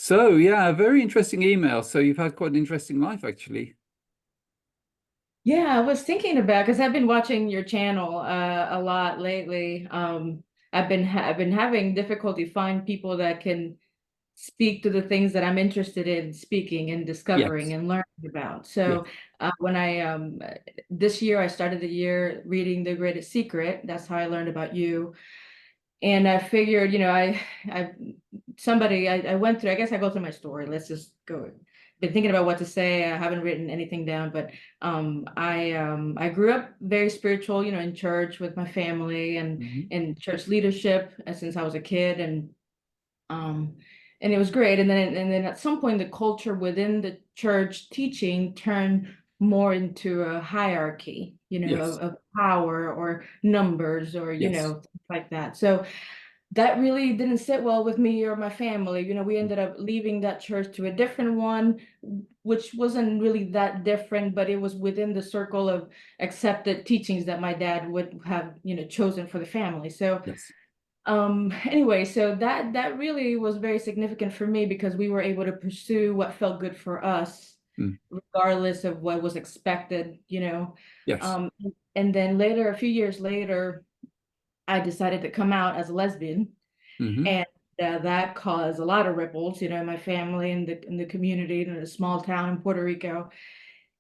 So, yeah, a very interesting email. So you've had quite an interesting life, actually. Yeah, I was thinking about because I've been watching your channel a lot lately. I've been having difficulty find people that can speak to the things that I'm interested in speaking and discovering Yes, and learning about. yes. So when I this year I started the year reading The Greatest Secret. That's how I learned about you. And I figured, I somebody I went through, I guess I go through my story. Let's just go. Been thinking about what to say. I haven't written anything down, but I grew up very spiritual, in church with my family and Hmm. in church leadership since I was a kid, um and it was great. And then at some point the culture within the church teaching turned more into a hierarchy, Yes, of power or numbers or yes. things like that. So that really didn't sit well with me or my family. We ended up leaving that church to a different one, which wasn't really that different, but it was within the circle of accepted teachings that my dad would have, chosen for the family. So Yes. anyway, so that really was very significant for me because we were able to pursue what felt good for us, Mm. regardless of what was expected. Yes. Um, and then later, a few years later, I decided to come out as a lesbian, Hmm. and that caused a lot of ripples, in my family and the community in a small town in Puerto Rico.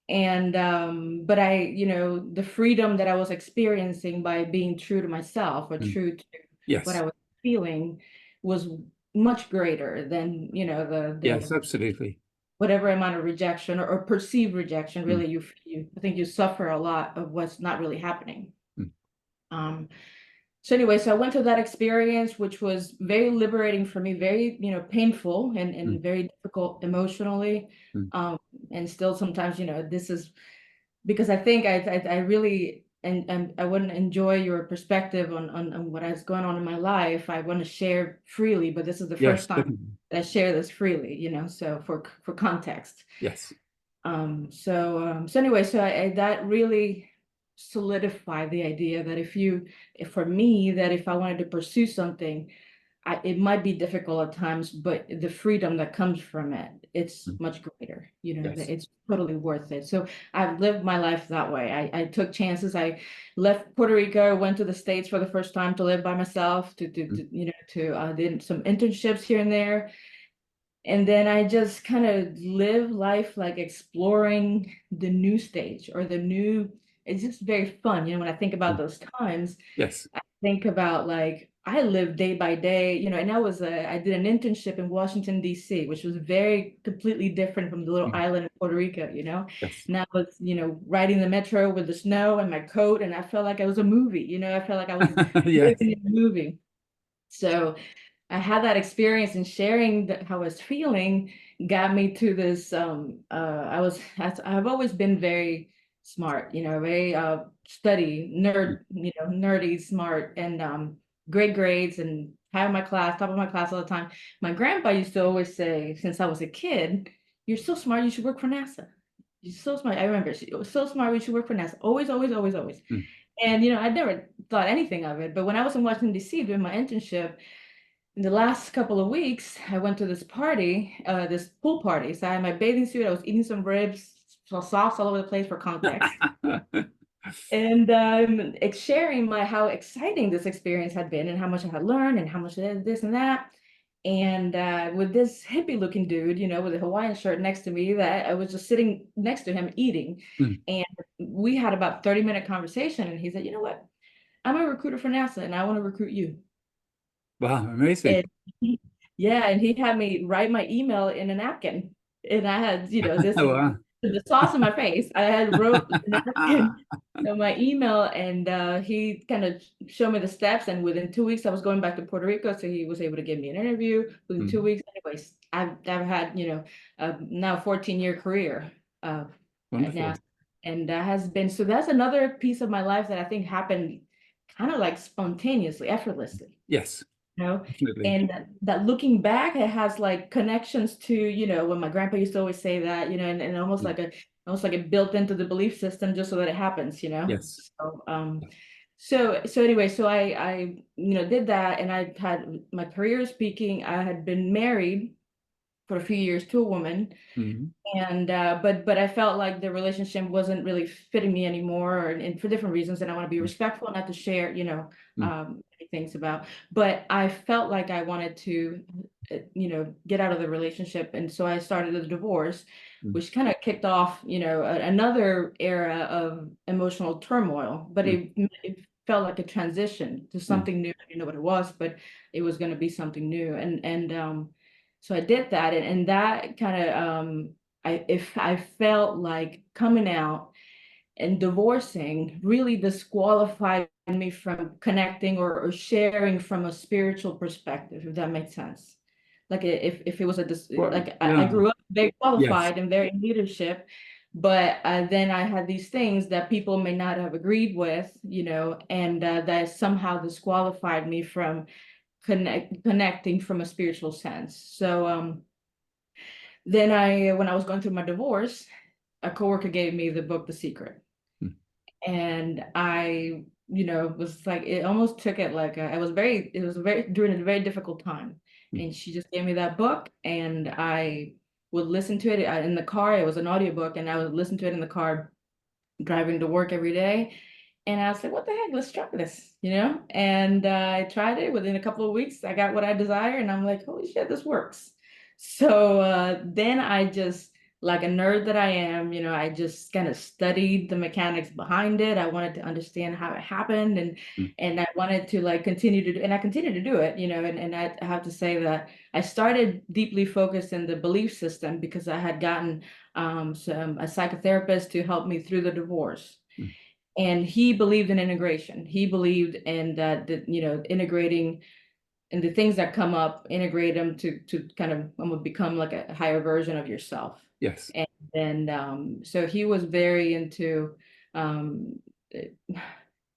And but the freedom that I was experiencing by being true to myself or Mm. true to what I Yes. was feeling was much greater than, Yes, the absolutely. whatever amount of rejection or perceived rejection. Mm. Really, you I think you suffer a lot of what's not really happening. Mm. Um, so anyway, so I went through that experience, which was very liberating for me, very, painful and Mm. very difficult emotionally. Mm. Um, and still sometimes, this is because I think I really and I wouldn't enjoy your perspective on what is going on in my life. I want to share freely, but this is the Yes, first time definitely. that I share this freely, so for context. Yes. So anyway, so that really solidified the idea that if for me, that if I wanted to pursue something, it might be difficult at times, but the freedom that comes from it, it's Mm. much greater, that Yes. it's totally worth it. So I've lived my life that way. I took chances. I left Puerto Rico, went to the States for the first time to live by myself, Mm. did some internships here and there. And then I just kind of live life like exploring the new stage or it's just very fun. When I think about Mm. those times, Yes. I think about like I live day by day, and I did an internship in Washington, D.C., which was very completely different from the little Mm. island in Puerto Rico. Yes. And I was, riding the metro with the snow and my coat, and I felt like I was a movie, I felt like I was Yes. living in a movie. So I had that experience and sharing how I was feeling got me to this. I've always been very smart, very study Mm. nerd, nerdy smart, and great grades and high in my class, top of my class all the time. My grandpa used to always say, since I was a kid, "You're so smart, you should work for NASA. You're so smart." I remember she was so smart, you should work for NASA. Always, always, always, always. Mm. And I never thought anything of it. But when I was in Washington, D.C. doing my internship, in the last couple of weeks, I went to this party, this pool party. So I had my bathing suit. I was eating some ribs, so sauce all over the place for context, and sharing how exciting this experience had been, and how much I had learned, and how much this and that. And with this hippie-looking dude, with a Hawaiian shirt next to me, that I was just sitting next to him eating, Mm. and we had about 30-minute conversation. And he said, "You know what? I'm a recruiter for NASA, and I want to recruit you." Wow, amazing. And yeah, and he had me write my email in a napkin. And I had, this is Wow. the sauce in my face. I had wrote a napkin my email, and he kind of showed me the steps. And within 2 weeks, I was going back to Puerto Rico. So he was able to give me an interview within two Mm. weeks. Anyways, I've had, now 14-year career at Wonderful. NASA. And that has been, so that's another piece of my life that I think happened kind of like spontaneously, effortlessly, Yes, you know definitely. and that looking back, it has like connections to, when my grandpa used to always say that, and Mm. almost like it built into the belief system just so that it happens. Yes. So anyway, so I did that, and I had my career speaking. I had been married for a few years to a woman. Mm-hmm. And but I felt like the relationship wasn't really fitting me anymore, and for different reasons. And I want to be respectful, not to share, many things about. But I felt like I wanted to, get out of the relationship, and so I started a divorce, Mm-hmm. which kind of kicked off, another era of emotional turmoil. But it felt like a transition to Mm-hmm. something new. I didn't know what it was, but it was going to be something new, and so I did that, and that kind of if I felt like coming out and divorcing really disqualified me from connecting or sharing from a spiritual perspective, if that makes sense. Like if it was Well, like I yeah. grew up very Yes. qualified and very in leadership, but then I had these things that people may not have agreed with, and that somehow disqualified me from connecting from a spiritual sense. So then when I was going through my divorce, a coworker gave me the book The Secret. Mm-hmm. And I, was like, it almost took it like it was very during a very difficult time. And she just gave me that book, and I would listen to it in the car. It was an audiobook, and I would listen to it in the car driving to work every day. And I was like, what the heck? Let's try this. And I tried it. Within a couple of weeks, I got what I desire. And I'm like, holy shit, this works. So then I just, like a nerd that I am, I just kind of studied the mechanics behind it. I wanted to understand how it happened, and I wanted to like continue to do, and I continue to do it, and I have to say that I started deeply focused in the belief system because I had gotten a psychotherapist to help me through the divorce. Mm-hmm. And he believed in integration. He believed in that, integrating and the things that come up, integrate them to kind of become like a higher version of yourself. Yes. And then so he was very into um,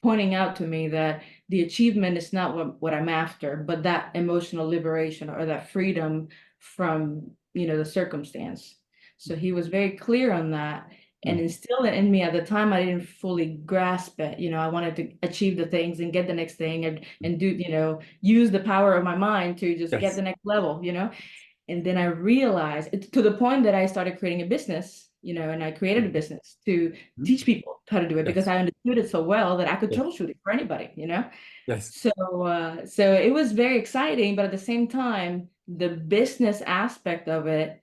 pointing out to me that the achievement is not what I'm after, but that emotional liberation or that freedom from, the circumstance. So he was very clear on that and Mm-hmm. instilled it in me. At the time, I didn't fully grasp it. I wanted to achieve the things and get the next thing, and do, use the power of my mind to just get Yes. the next level. And then I realized it to the point that I started creating a business, and I created a business to Mm-hmm. teach people how to do it because Yes. I understood it so well that I could Yes. troubleshoot it for anybody. Yes. So it was very exciting, but at the same time, the business aspect of it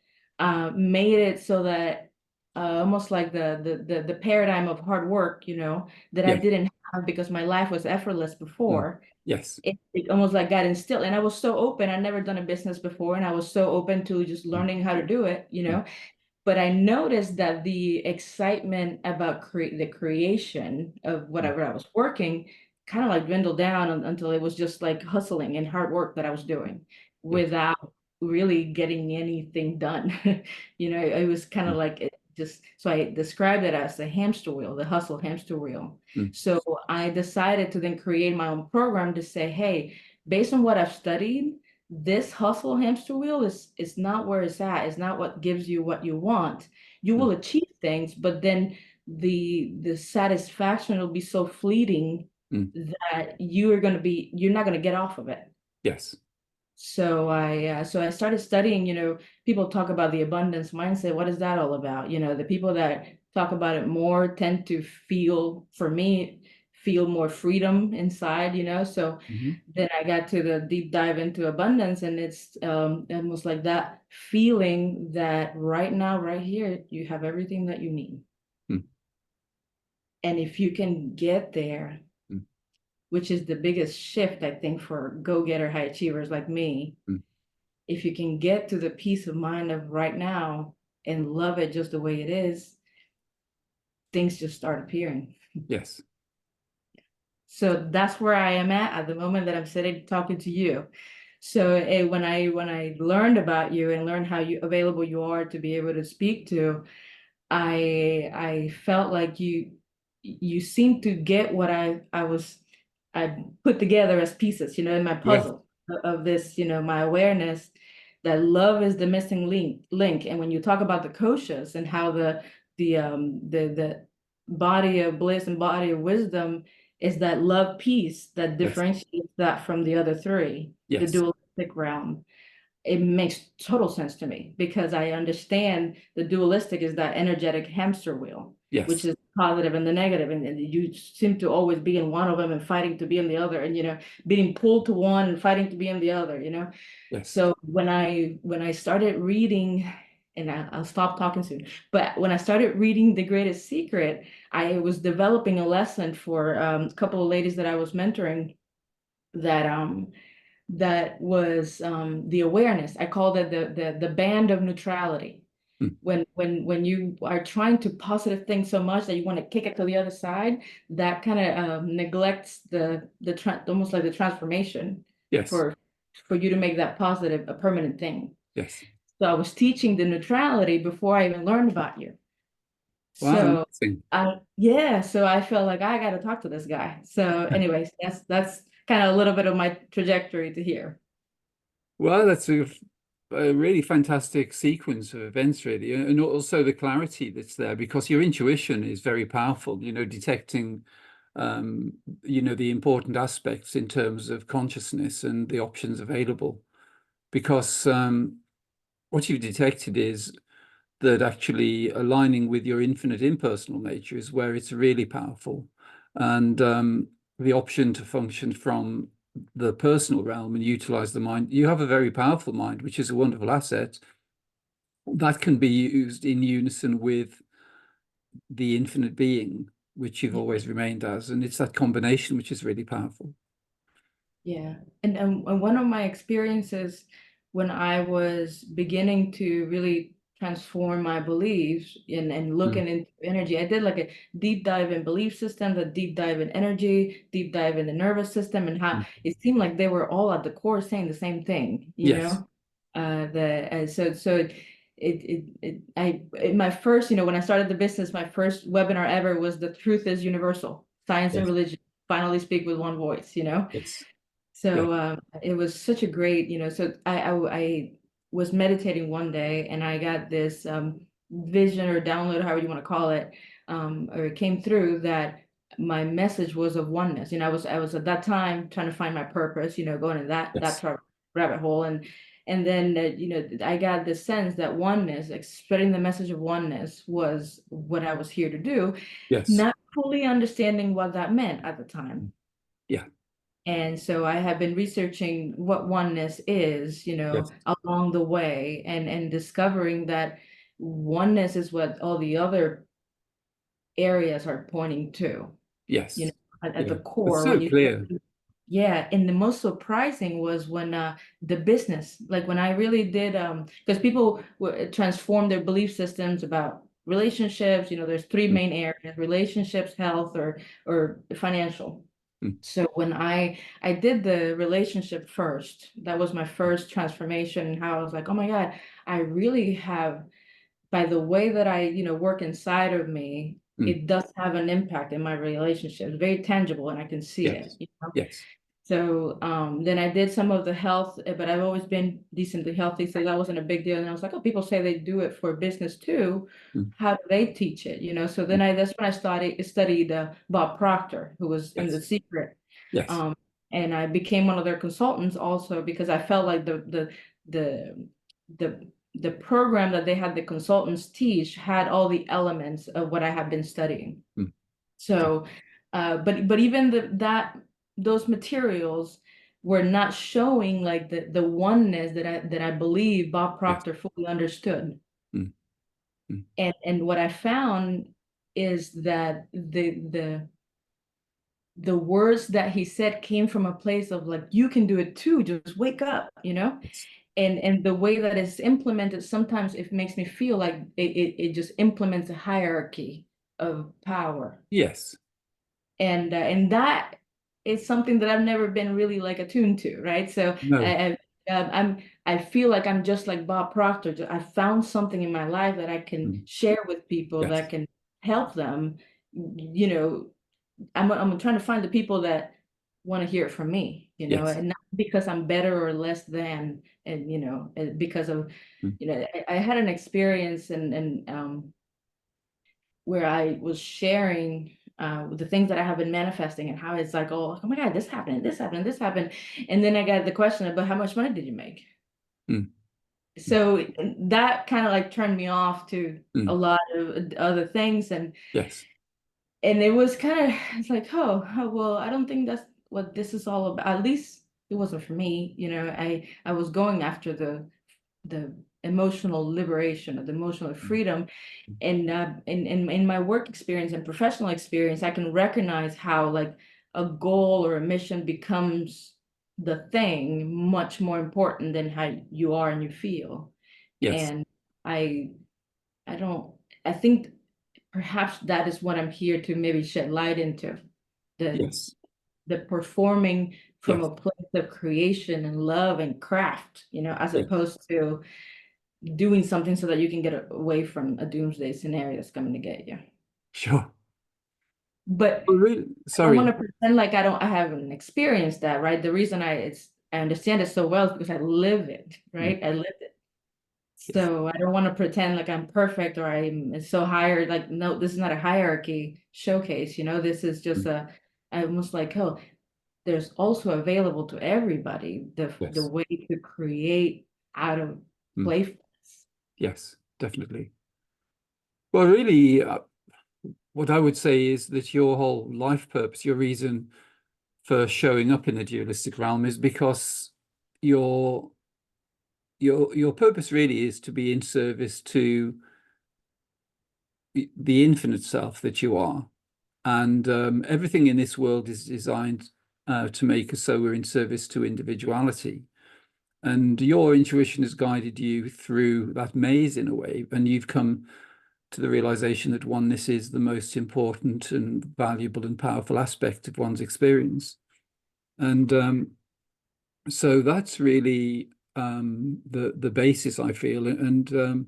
made it so that almost like the paradigm of hard work, that I Yes. didn't have because my life was effortless Mm. before. Yes. It almost like got instilled, and I was so open. I'd never done a business before, and I was so open to just Mm. learning how to do it, Mm. but I noticed that the excitement about the creation of Mm. whatever I was working kind of like dwindled down until it was just like hustling and hard work that I was doing Yes. without really getting anything done. It was kind of Mm. like so I described it as the hamster wheel, the hustle hamster wheel. Mm. So I decided to then create my own program to say, hey, based on what I've studied, this hustle hamster wheel is not where it's at. It's not what gives you what you want. You Mm. will achieve things, but then the satisfaction will be so fleeting Mm. that you're not going to get off of it. Yes. So I started studying, people talk about the abundance mindset. What is that all about? The people that talk about it more tend to for me, feel more freedom inside. So Mm-hmm. then I got to the deep dive into abundance, and it's almost like that feeling that right now, right here, you have everything that you need. Mm. And if you can get there, Mm. which is the biggest shift, I think, for go-getter high achievers like me, Mm. if you can get to the peace of mind of right now and love it just the way it is, things just start appearing. Yes. So that's where I am at the moment that I'm sitting talking to you. So when I learned about you and learned how available you are to be able to speak to, I felt like you seemed to get what I put together as pieces, in my Yes. puzzle of this, my awareness that love is the missing link. And when you talk about the koshas and how the body of bliss and body of wisdom is that love piece that Yes. differentiates that from the other three, the Yes. dualistic realm. it makes total sense to me because I understand the dualistic is that energetic hamster wheel, which Yes. is positive and the negative, and you seem to always be in one of them and fighting to be in the other, and being pulled to one and fighting to be in the other. Yes. So when I started reading, and I'll stop talking soon, but when I started reading The Greatest Secret, I was developing a lesson for a couple of ladies that I was mentoring that was the awareness. I called it the band of neutrality. Mm. When you are trying to positive think so much that you want to kick it to the other side, that kind of neglects almost like the transformation Yes. for for you to make that positive a permanent thing. Yes. So I was teaching the neutrality before I even learned about you. Wow, So amazing. so I felt like I got to talk to this guy. So anyways, that's kind of a little bit of my trajectory to here. Well, that's a really fantastic sequence of events, really, and also the clarity that's there because your intuition is very powerful, detecting, um, the important aspects in terms of consciousness and the options available. Because what you've detected is that actually aligning with your infinite impersonal nature is where it's really powerful. And the option to function from the personal realm and utilize the mind. You have a very powerful mind, which is a wonderful asset that can be used in unison with the infinite being, which you've always remained as. And it's that combination which is really powerful. Yeah. And one of my experiences when I was beginning to really transform my beliefs and Mm, looking into energy, I did like a deep dive in belief systems, a deep dive in energy, deep dive in the nervous system, and how mm. it seemed like they were all at the core saying the same thing, Yes, my first, when I started the business, my first webinar ever was The Truth is Universal, Science and yes, Religion finally speak with one voice. yes, yeah, So it was such a great, so I was meditating one day and I got this vision or download, however you want to call it, or it came through that my message was of oneness. I was at that time trying to find my purpose, going in that yes, sort of rabbit hole, and then I got the sense that oneness, like spreading the message of oneness, was what I was here to do, yes, not fully understanding what that meant at the time. yeah, And so I have been researching what oneness is, yes, along the way and discovering that oneness is what all the other areas are pointing to, you know, yes, at the yeah. It's core so when you clear. yeah, and the most surprising was when the business, like when I really did because people transform their belief systems about relationships, there's three Mm, main areas: relationships, health, or financial. mm, So when I did the relationship first, that was my first transformation, and how I was like, oh my God, I really have, by the way that I, work inside of me, mm. it does have an impact in my relationships, very tangible, and I can see it, Yes, yes, So then I did some of the health, but I've always been decently healthy, so that wasn't a big deal. And I was like, oh, people say they do it for business too. mm, How do they teach it? So mm, then that's when I studied Bob Proctor, who was in The yes, Secret. yes, Um, and I became one of their consultants also because I felt like the the the program that they had the consultants teach had all the elements of what I have been studying. mm, So, but even those materials were not showing like the oneness that I believe Bob yes, Proctor fully understood. mm, mm, And what I found is that the words that he said came from a place of like, you can do it too, just wake up. yes, And the way that it's implemented, sometimes it makes me feel like it just implements a hierarchy of power. yes, And that is something that I've never been really like attuned to, right? So no, I feel like I'm just like Bob Proctor. I found something in my life that I can mm, share with people yes, that can help them. You know, I'm trying to find the people that want to hear it from me, yes, and not because I'm better or less than, and because of, mm, I had an experience and where I was sharing the things that I have been manifesting and how it's like, oh my God, this happened, this happened, this happened. And then I got the question about how much money did you make? mm, So that kind of like turned me off to a Mm. lot of other things, Yes. and it was kind of, it's like, well, I don't think that's what this is all about. At least it wasn't for me, I was going after the emotional liberation or the emotional Mm. freedom. And in my work experience and professional experience, I can recognize how like a goal or a mission becomes the thing much more important than how you are and you feel. Yes. And I I don't I think perhaps that is what I'm here to maybe shed light into, the Yes. the performing from Yes. a place of creation and love and craft, as Yes. opposed to doing something so that you can get away from a doomsday scenario that's coming to get you. Sure. But Oh, really? I don't want Sorry. to pretend like I haven't experienced that, right? The reason I understand it so well is because I live it, Mm. right? I lived it. Yes. So I don't want to pretend like I'm perfect or I'm so higher. Like, no, this is not a hierarchy showcase, this is just Mm. I almost like, oh, there's also available to everybody the Yes. way to create out of Mm. playfulness. Yes, definitely. Well, really, what I would say is that your whole life purpose, your reason for showing up in the dualistic realm is because your your purpose really is to be in service to the infinite self that you are. And everything in this world is designed to make us so we're in service to individuality. And your intuition has guided you through that maze in a way, and you've come to the realization that oneness is the most important and valuable and powerful aspect of one's experience. And so that's really the basis, I feel. And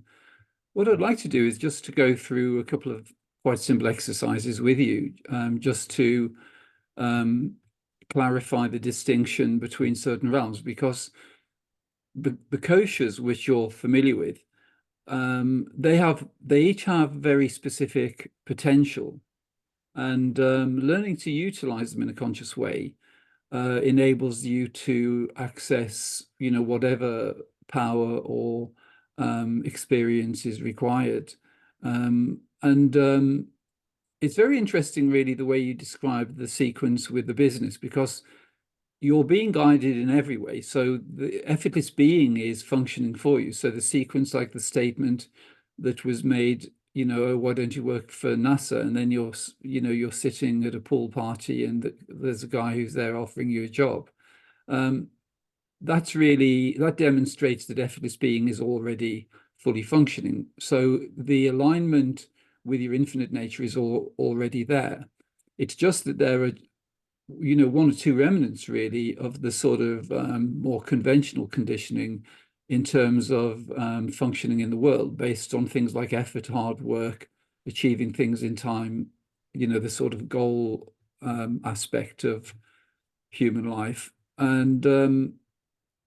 what I'd like to do is just to go through a couple of quite simple exercises with you, just to um, clarify the distinction between certain realms, because the koshas, which you're familiar with, they each have very specific potential, and learning to utilize them in a conscious way enables you to access, whatever power or experience is required. And it's very interesting, really, the way you describe the sequence with the business, because you're being guided in every way. So the effortless being is functioning for you. So the sequence, like the statement that was made, "Oh, why don't you work for NASA?" And then you're sitting at a pool party and there's a guy who's there offering you a job. Um, that demonstrates that effortless being is already fully functioning. So the alignment with your infinite nature is already there. It's just that there are one or two remnants really of the sort of more conventional conditioning in terms of functioning in the world based on things like effort, hard work, achieving things in time, the sort of goal aspect of human life. And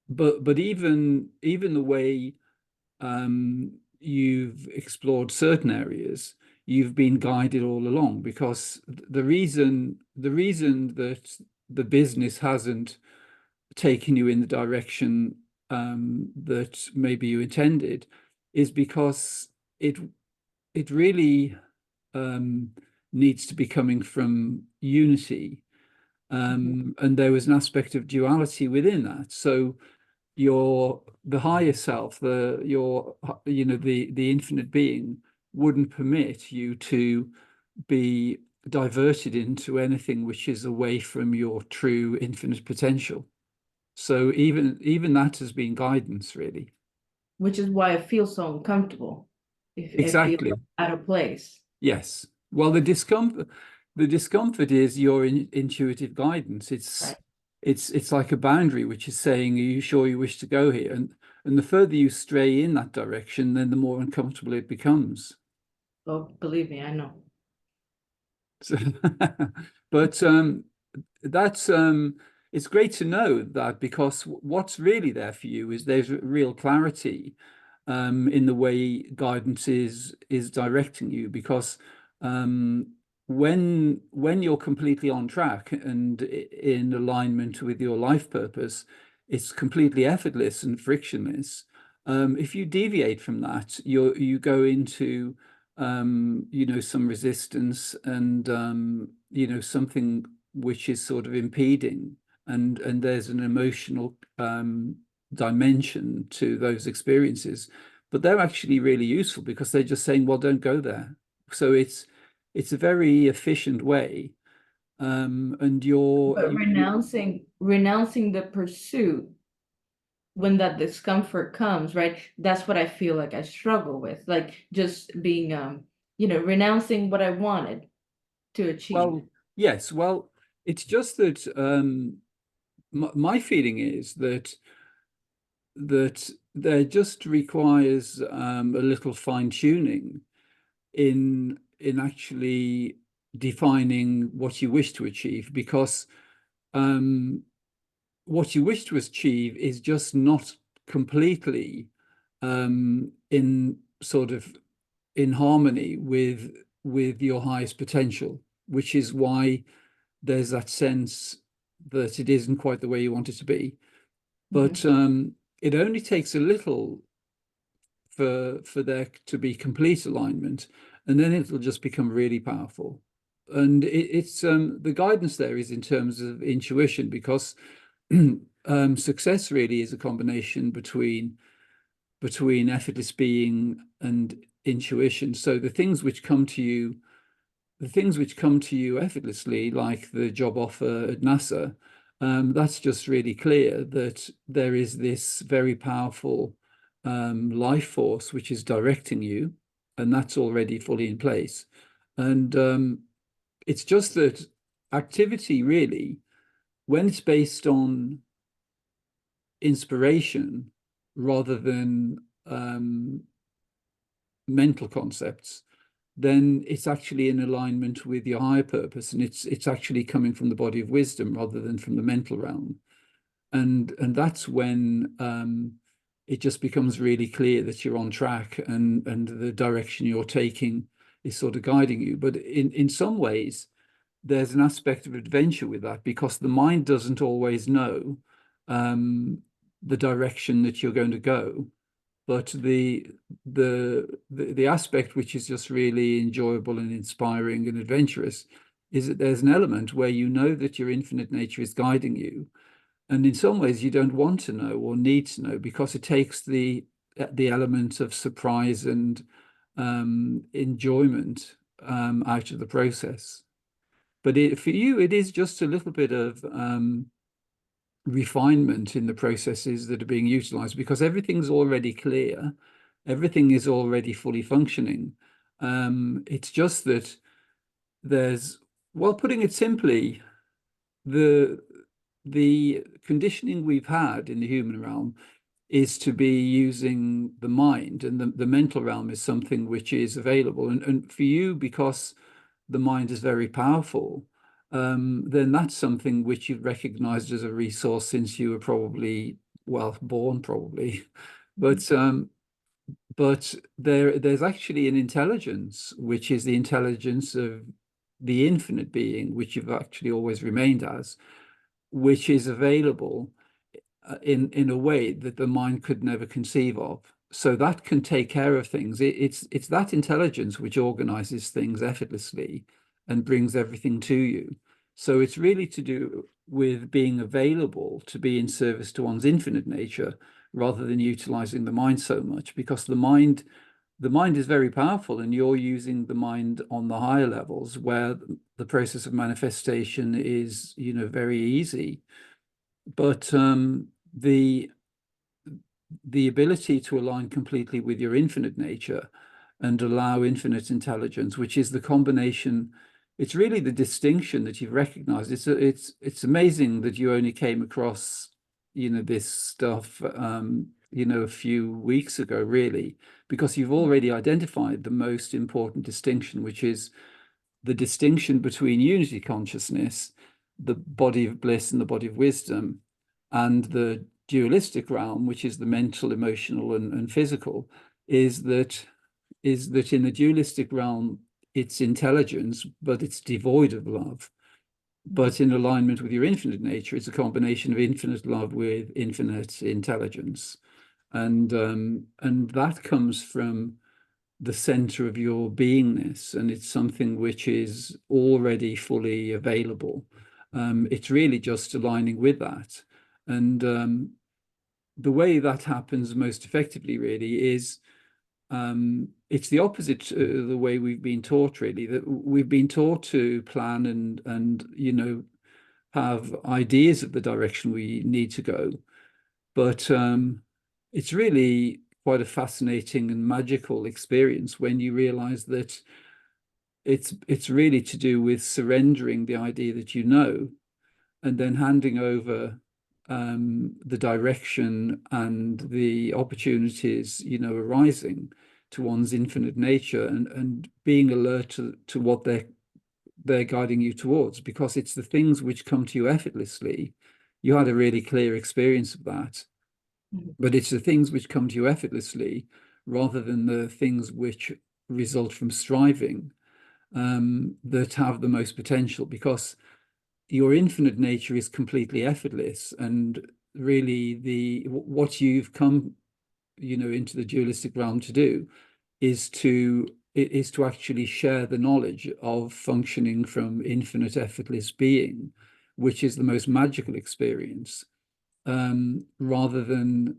but even the way you've explored certain areas, you've been guided all along, because the reason that the business hasn't taken you in the direction that maybe you intended is because it it really um, needs to be coming from unity, and there was an aspect of duality within that. So the higher self, the infinite being wouldn't permit you to be diverted into anything which is away from your true infinite potential. So even that has been guidance, really. Which is why I feel so uncomfortable. If I feel Exactly. out of place. Yes. Well, the discomfort is your intuitive guidance. It's Right. it's it's like a boundary which is saying, "Are you sure you wish to go here?" And the further you stray in that direction, then the more uncomfortable it becomes. Oh, believe me, I know. So, but that's it's great to know that, because what's really there for you is there's real clarity in the way guidance is directing you, because um, when you're completely on track and in alignment with your life purpose, it's completely effortless and frictionless. If you deviate from that, you go into some resistance and something which is sort of impeding, and there's an emotional dimension to those experiences, but they're actually really useful because they're just saying, well, don't go there. So it's a very efficient way, and But renouncing the pursuit when that discomfort comes, right? That's what I feel like I struggle with, like just being, renouncing what I wanted to achieve. well, yes, well, it's just that my feeling is that there just requires a little fine tuning in actually defining what you wish to achieve, because um, what you wish to achieve is just not completely in sort of in harmony with your highest potential, which is why there's that sense that it isn't quite the way you want it to be. But Mhm. it only takes a little for there to be complete alignment, and then it'll just become really powerful. And it's the guidance there is in terms of intuition, because success really is a combination between effortless being and intuition. So the things which come to you effortlessly, like the job offer at NASA, that's just really clear that there is this very powerful life force which is directing you, and that's already fully in place. And it's just that activity really, when it's based on inspiration rather than mental concepts, then it's actually in alignment with your higher purpose, and it's actually coming from the body of wisdom rather than from the mental realm. And that's when it just becomes really clear that you're on track, and the direction you're taking is sort of guiding you. But in some ways, there's an aspect of adventure with that, because the mind doesn't always know um, the direction that you're going to go. But the aspect which is just really enjoyable and inspiring and adventurous is that there's an element where you know that your infinite nature is guiding you, and in some ways you don't want to know or need to know, because it takes the element of surprise and enjoyment out of the process. But for you, it is just a little bit of refinement in the processes that are being utilized, because everything's already clear, everything is already fully functioning. It's just that there's, well, putting it simply, the the conditioning we've had in the human realm is to be using the mind, and the mental realm is something which is available. And for you, because the mind is very powerful, then that's something which you've recognized as a resource since you were probably, well, born probably. But there's actually an intelligence, which is the intelligence of the infinite being, which you've actually always remained as, which is available in a way that the mind could never conceive of. So that can take care of things. It's that intelligence which organizes things effortlessly and brings everything to you. So it's really to do with being available to be in service to one's infinite nature, rather than utilizing the mind so much, because the mind is very powerful, and you're using the mind on the higher levels, where the process of manifestation is, very easy. But the ability to align completely with your infinite nature and allow infinite intelligence, which is the combination, it's really the distinction that you've recognized. It's amazing that you only came across, this stuff, a few weeks ago, really, because you've already identified the most important distinction, which is the distinction between unity consciousness, the body of bliss and the body of wisdom, and the dualistic realm, which is the mental, emotional, and physical, is that in the dualistic realm, it's intelligence, but it's devoid of love. But in alignment with your infinite nature, it's a combination of infinite love with infinite intelligence. and that comes from the center of your beingness, and it's something which is already fully available. It's really just aligning with that. And the way that happens most effectively really is it's the opposite to the way we've been taught, really, that we've been taught to plan and have ideas of the direction we need to go. But it's really quite a fascinating and magical experience when you realize that it's really to do with surrendering the idea that you know, and then handing over the direction and the opportunities, arising to one's infinite nature, and being alert to what they're guiding you towards, because it's the things which come to you effortlessly. You had a really clear experience of that, Mhm. but it's the things which come to you effortlessly rather than the things which result from striving, that have the most potential, because your infinite nature is completely effortless. And really the what you've come into the dualistic realm to do is to actually share the knowledge of functioning from infinite effortless being, which is the most magical experience, rather than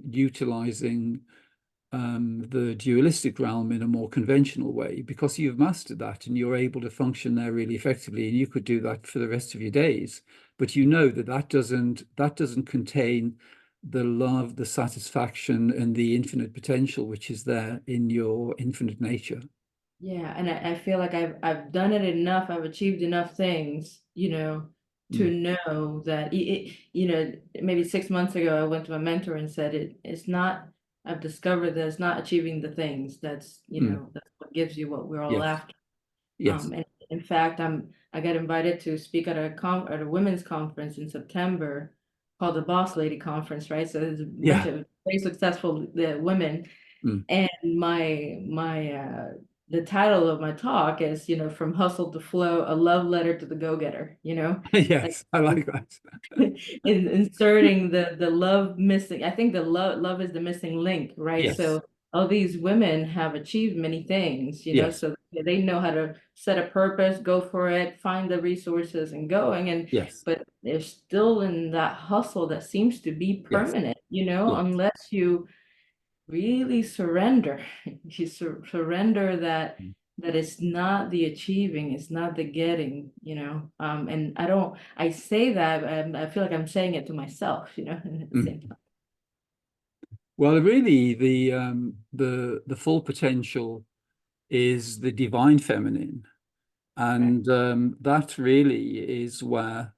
utilizing the dualistic realm in a more conventional way, because you've mastered that and you're able to function there really effectively, and you could do that for the rest of your days. But you know that that doesn't contain the love, the satisfaction, and the infinite potential which is there in your infinite nature. Yeah, and I feel like I've done it enough. I've achieved enough things, to Mm, know that maybe 6 months ago I went to my mentor and said it's not. I've discovered that it's not achieving the things mm, that's what gives you what we're all yes, after. yes. And in fact, I got invited to speak at a women's conference in September called the Boss Lady Conference, right? So there's a bunch Yeah. of very successful women, Mm. and my the title of my talk is, from hustle to flow, a love letter to the go-getter, like Yes, I like that. inserting the love missing. I think the love is the missing link, right? Yes, So all these women have achieved many things, yes, so they know how to set a purpose, go for it, find the resources and going, yes, but they're still in that hustle that seems to be yes, permanent, yes. unless you really surrender. You surrender that it's not the achieving, it's not the getting, and I say that, I feel like I'm saying it to myself, at the Mm. same time. Well, really, the full potential is the divine feminine, Right. and that really is where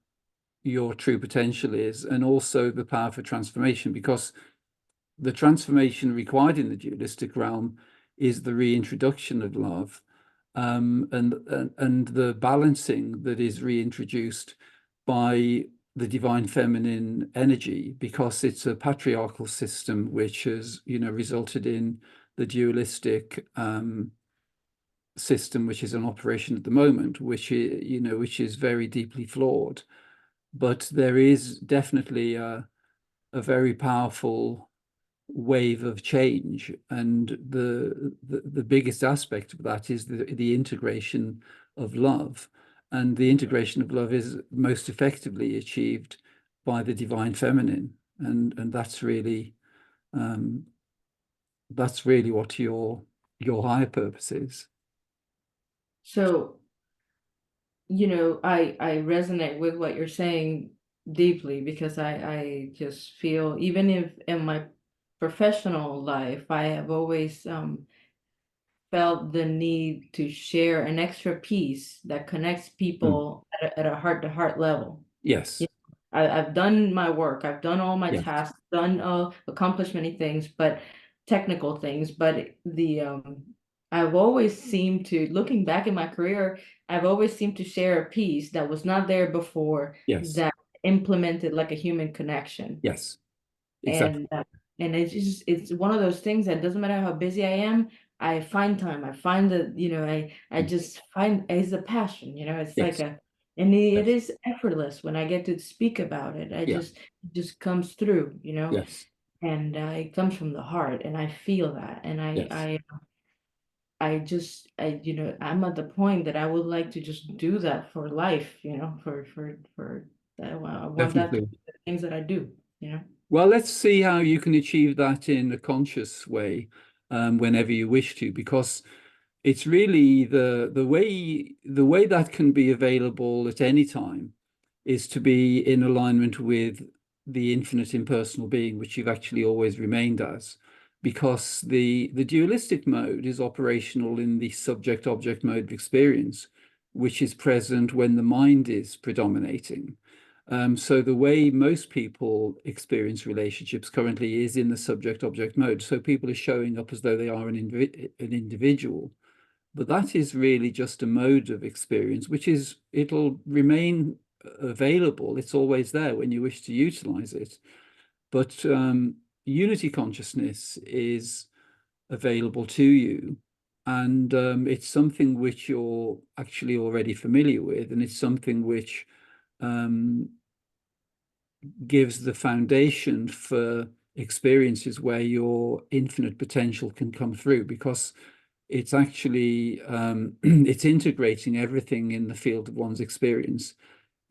your true potential is, and also the power for transformation, because the transformation required in the dualistic realm is the reintroduction of love, and the balancing that is reintroduced by the divine feminine energy, because it's a patriarchal system which has resulted in the dualistic system which is in operation at the moment, which is very deeply flawed. But there is definitely a very powerful wave of change, and the biggest aspect of that is the integration of love, and the integration of love is most effectively achieved by the divine feminine, and um, that's really what your higher purpose is. So, I resonate with what you're saying deeply, because I just feel, even if in my professional life, I have always felt the need to share an extra piece that connects Mm. people at a heart-to-heart level. Yes, You I've done my work, I've done all my yes, tasks, accomplished many things, but technical things, but I've always seemed to, looking back in my career, I've always seemed to share a piece that was not there before, yes, that implemented like a human connection. yes, exactly. And it's one of those things that doesn't matter how busy I am, I find time. I find that, I Mm. just find it's a passion, it's like Yes, and it yes, is effortless when I get to speak about it. yeah, It just comes through. yes. and it comes from the heart, and I feel that, and Yes, I'm at the point that I would like to just do that for life, I want that to definitely. be the things that I do, you know. Well, let's see how you can achieve that in a conscious way, whenever you wish to, because it's really the way that can be available at any time is to be in alignment with the infinite impersonal being, which you've actually always remained as, because the dualistic mode is operational in the subject-object mode of experience, which is present when the mind is predominating. So the way most people experience relationships currently is in the subject-object mode. So people are showing up as though they are an individual, but that is really just a mode of experience, it'll remain available. It's always there when you wish to utilize it. But unity consciousness is available to you. And it's something which you're actually already familiar with. And it's something which um, gives the foundation for experiences where your infinite potential can come through, because it's actually it's integrating everything in the field of one's experience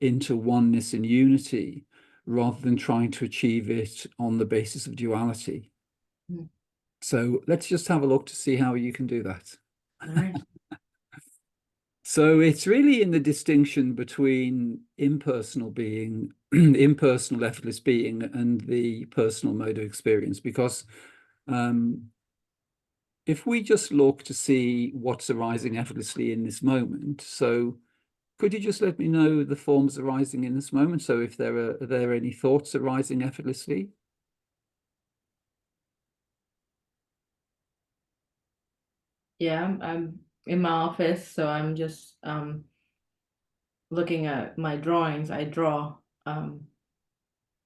into oneness and unity, rather than trying to achieve it on the basis of duality. Mm. So let's just have a look to see how you can do that. All right. So it's really in the distinction between impersonal being, impersonal effortless being, and the personal mode of experience. Because um, if we just look to see what's arising effortlessly in this moment, so could you just let me know the forms arising in this moment? So if are there any thoughts arising effortlessly? Yeah, I'm in my office, so I'm just looking at my drawings. I draw, and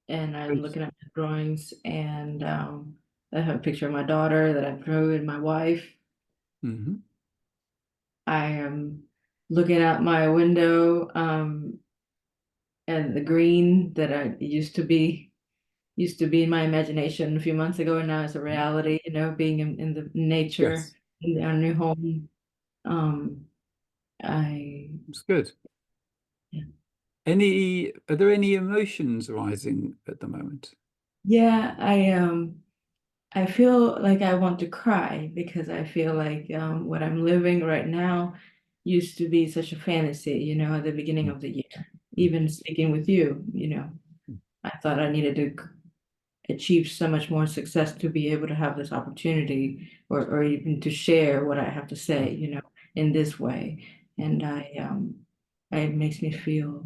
I'm Good. looking at my drawings, and I have a picture of my daughter that I drew and my wife. Hmm. I am looking out my window, and the green that I used to be in my imagination a few months ago, and now it's a reality, being in the nature Yes, in our new home. Um, I it's good. yeah. Are there any emotions arising at the moment? Yeah, I feel like I want to cry because I feel like what I'm living right now used to be such a fantasy, at the beginning of the year. Even speaking with you, I thought I needed to achieve so much more success to be able to have this opportunity, or even to share what I have to say, in this way. And it makes me feel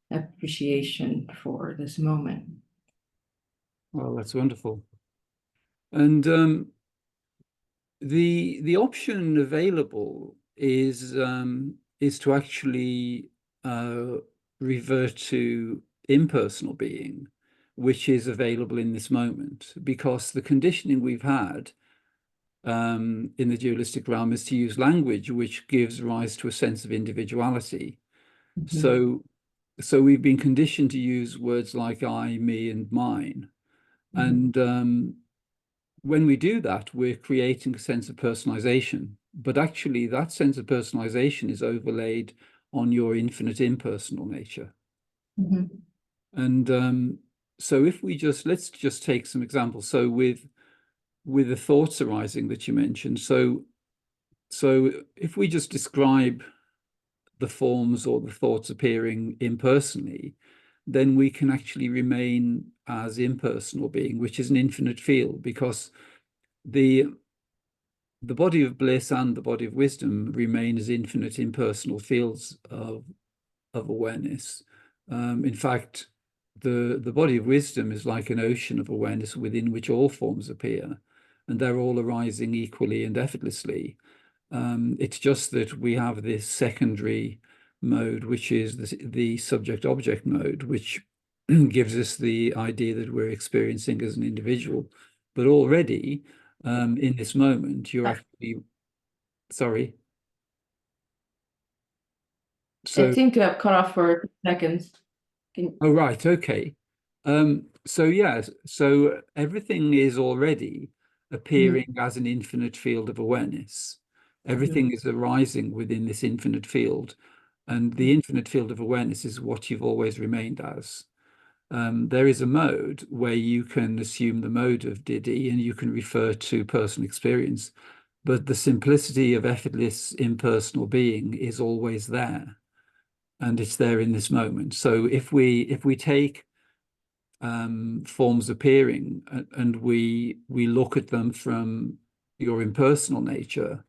appreciation for this moment. Well, that's wonderful. And the option available is to actually uh, revert to impersonal being, which is available in this moment, because the conditioning we've had in the dualistic realm is to use language which gives rise to a sense of individuality. Mhm. So, so we've been conditioned to use words like I, me, and mine. Mhm. And when we do that, we're creating a sense of personalization. But actually, that sense of personalization is overlaid on your infinite impersonal nature. Mhm. And so if let's just take some examples. So with the thoughts arising that you mentioned, so if we just describe the forms or the thoughts appearing impersonally, then we can actually remain as impersonal being, which is an infinite field, because the the body of bliss and the body of wisdom remain as infinite impersonal fields of awareness. In fact, the body of wisdom is like an ocean of awareness within which all forms appear, and they're all arising equally and effortlessly. It's just that we have this secondary mode, which is the subject object mode, which gives us the idea that we're experiencing as an individual. But already, in this moment, you're I actually, sorry. I So, seem to have cut off for seconds. Can, oh, right, okay. So yes, so everything is already Mhm, appearing as an infinite field of awareness. mhm, Everything is arising within this infinite field, and the infinite field of awareness is what you've always remained as. There is a mode where you can assume the mode of Diddy and you can refer to personal experience, but the simplicity of effortless impersonal being is always there, and it's there in this moment. So if we take forms appearing and we look at them from your impersonal nature,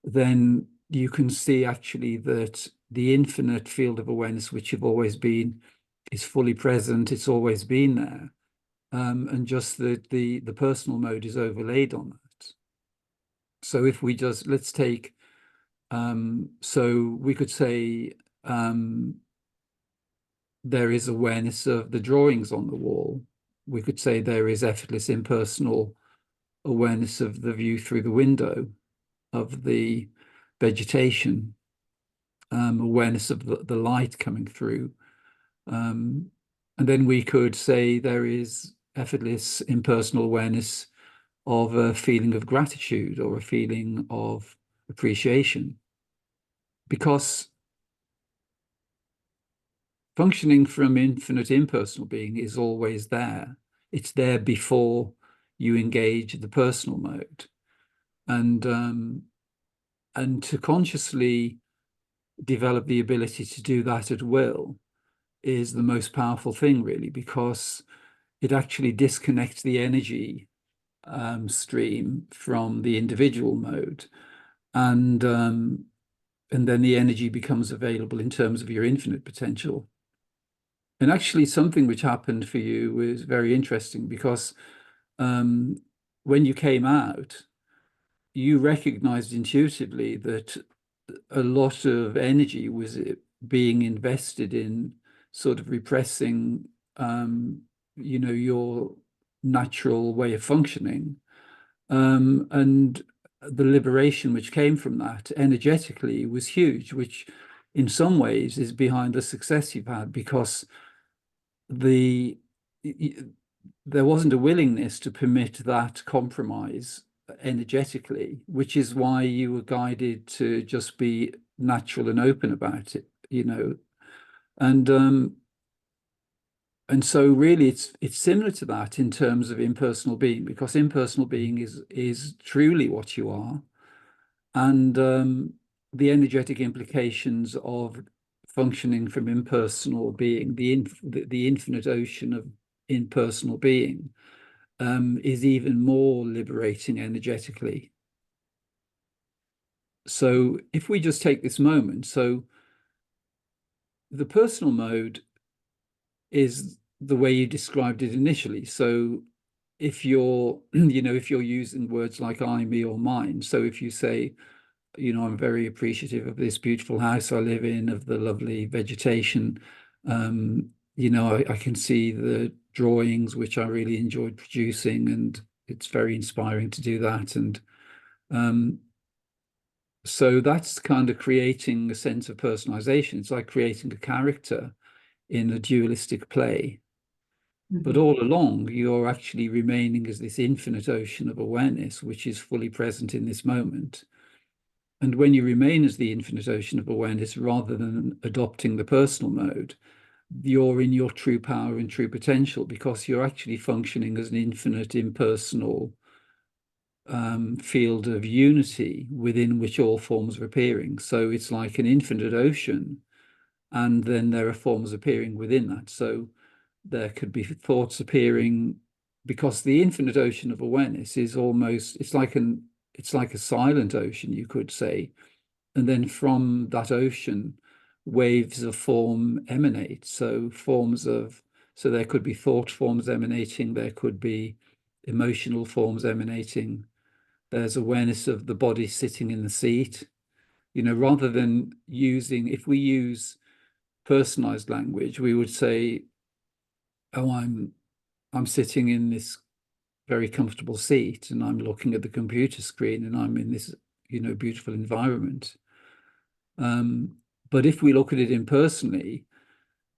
then you can see actually that the infinite field of awareness, which you've always been, is fully present. It's always been there, and just the personal mode is overlaid on that. So if we just let's take, so we could say there is awareness of the drawings on the wall. We could say there is effortless impersonal awareness of the view through the window, of the vegetation, awareness of the light coming through. Um, and then we could say there is effortless impersonal awareness of a feeling of gratitude or a feeling of appreciation. Because functioning from infinite impersonal being is always there. It's there before you engage the personal mode. And to consciously develop the ability to do that at will is the most powerful thing, really, because it actually disconnects the energy stream from the individual mode, and and then the energy becomes available in terms of your infinite potential. And actually, something which happened for you was very interesting because um, when you came out, you recognized intuitively that a lot of energy was being invested in sort of repressing, your natural way of functioning. And the liberation which came from that energetically was huge, which in some ways is behind the success you've had because the there wasn't a willingness to permit that compromise energetically, which is why you were guided to just be natural and open about it. And and so really it's similar to that in terms of impersonal being, because impersonal being is truly what you are. And the energetic implications of functioning from impersonal being, the infinite ocean of impersonal being, is even more liberating energetically. So if we just take this moment, so the personal mode is the way you described it initially. So if you're, if you're using words like I, me, or mine, so if you say, I'm very appreciative of this beautiful house I live in, of the lovely vegetation. I can see the drawings which I really enjoyed producing, and it's very inspiring to do that. And um, so that's kind of creating a sense of personalization. It's like creating a character in a dualistic play. But mhm, all along, you're actually remaining as this infinite ocean of awareness, which is fully present in this moment. And when you remain as the infinite ocean of awareness rather than adopting the personal mode, you're in your true power and true potential because you're actually functioning as an infinite impersonal field of unity within which all forms are appearing. So it's like an infinite ocean, and then there are forms appearing within that. So there could be thoughts appearing because the infinite ocean of awareness is almost it's like a silent ocean, you could say. And then from that ocean, waves of form emanate. So there could be thought forms emanating, there could be emotional forms emanating. There's awareness of the body sitting in the seat. Rather than if we use personalized language, we would say, "Oh, I'm sitting in this very comfortable seat, and I'm looking at the computer screen, and I'm in this, beautiful environment." Um, but if we look at it impersonally,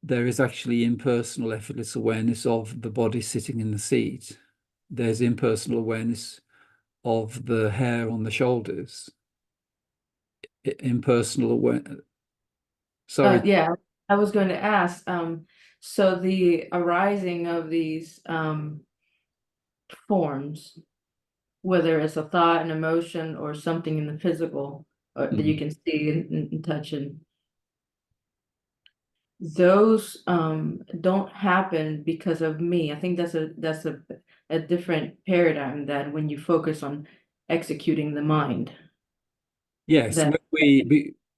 there is actually impersonal, effortless awareness of the body sitting in the seat. There's impersonal awareness of the hair on the shoulders, impersonal awareness. Sorry. Yeah, I was going to ask, so the arising of these forms, whether it's a thought, an emotion, or something in the physical that you Mhm. can see and touch, and those don't happen because of me. I think that's a different paradigm than when you focus on executing the mind. Yes, when That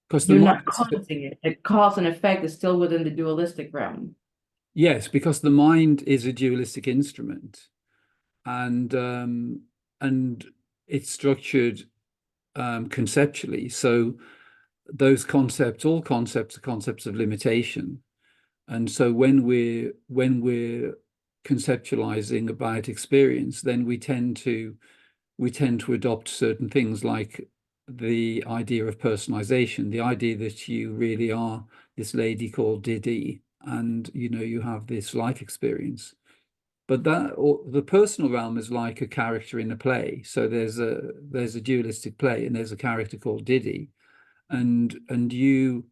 because the you're mind not causing it. The cause and effect is still within the dualistic realm. yes, because the mind is a dualistic instrument, and and it's structured conceptually. So those concepts, all concepts, are concepts of limitation. And so when we're conceptualizing about experience, then we tend to adopt certain things like the idea of personalization, the idea that you really are this lady called Diddy, and you have this life experience. But that or the personal realm is like a character in a play. So there's a dualistic play, and there's a character called Diddy, and you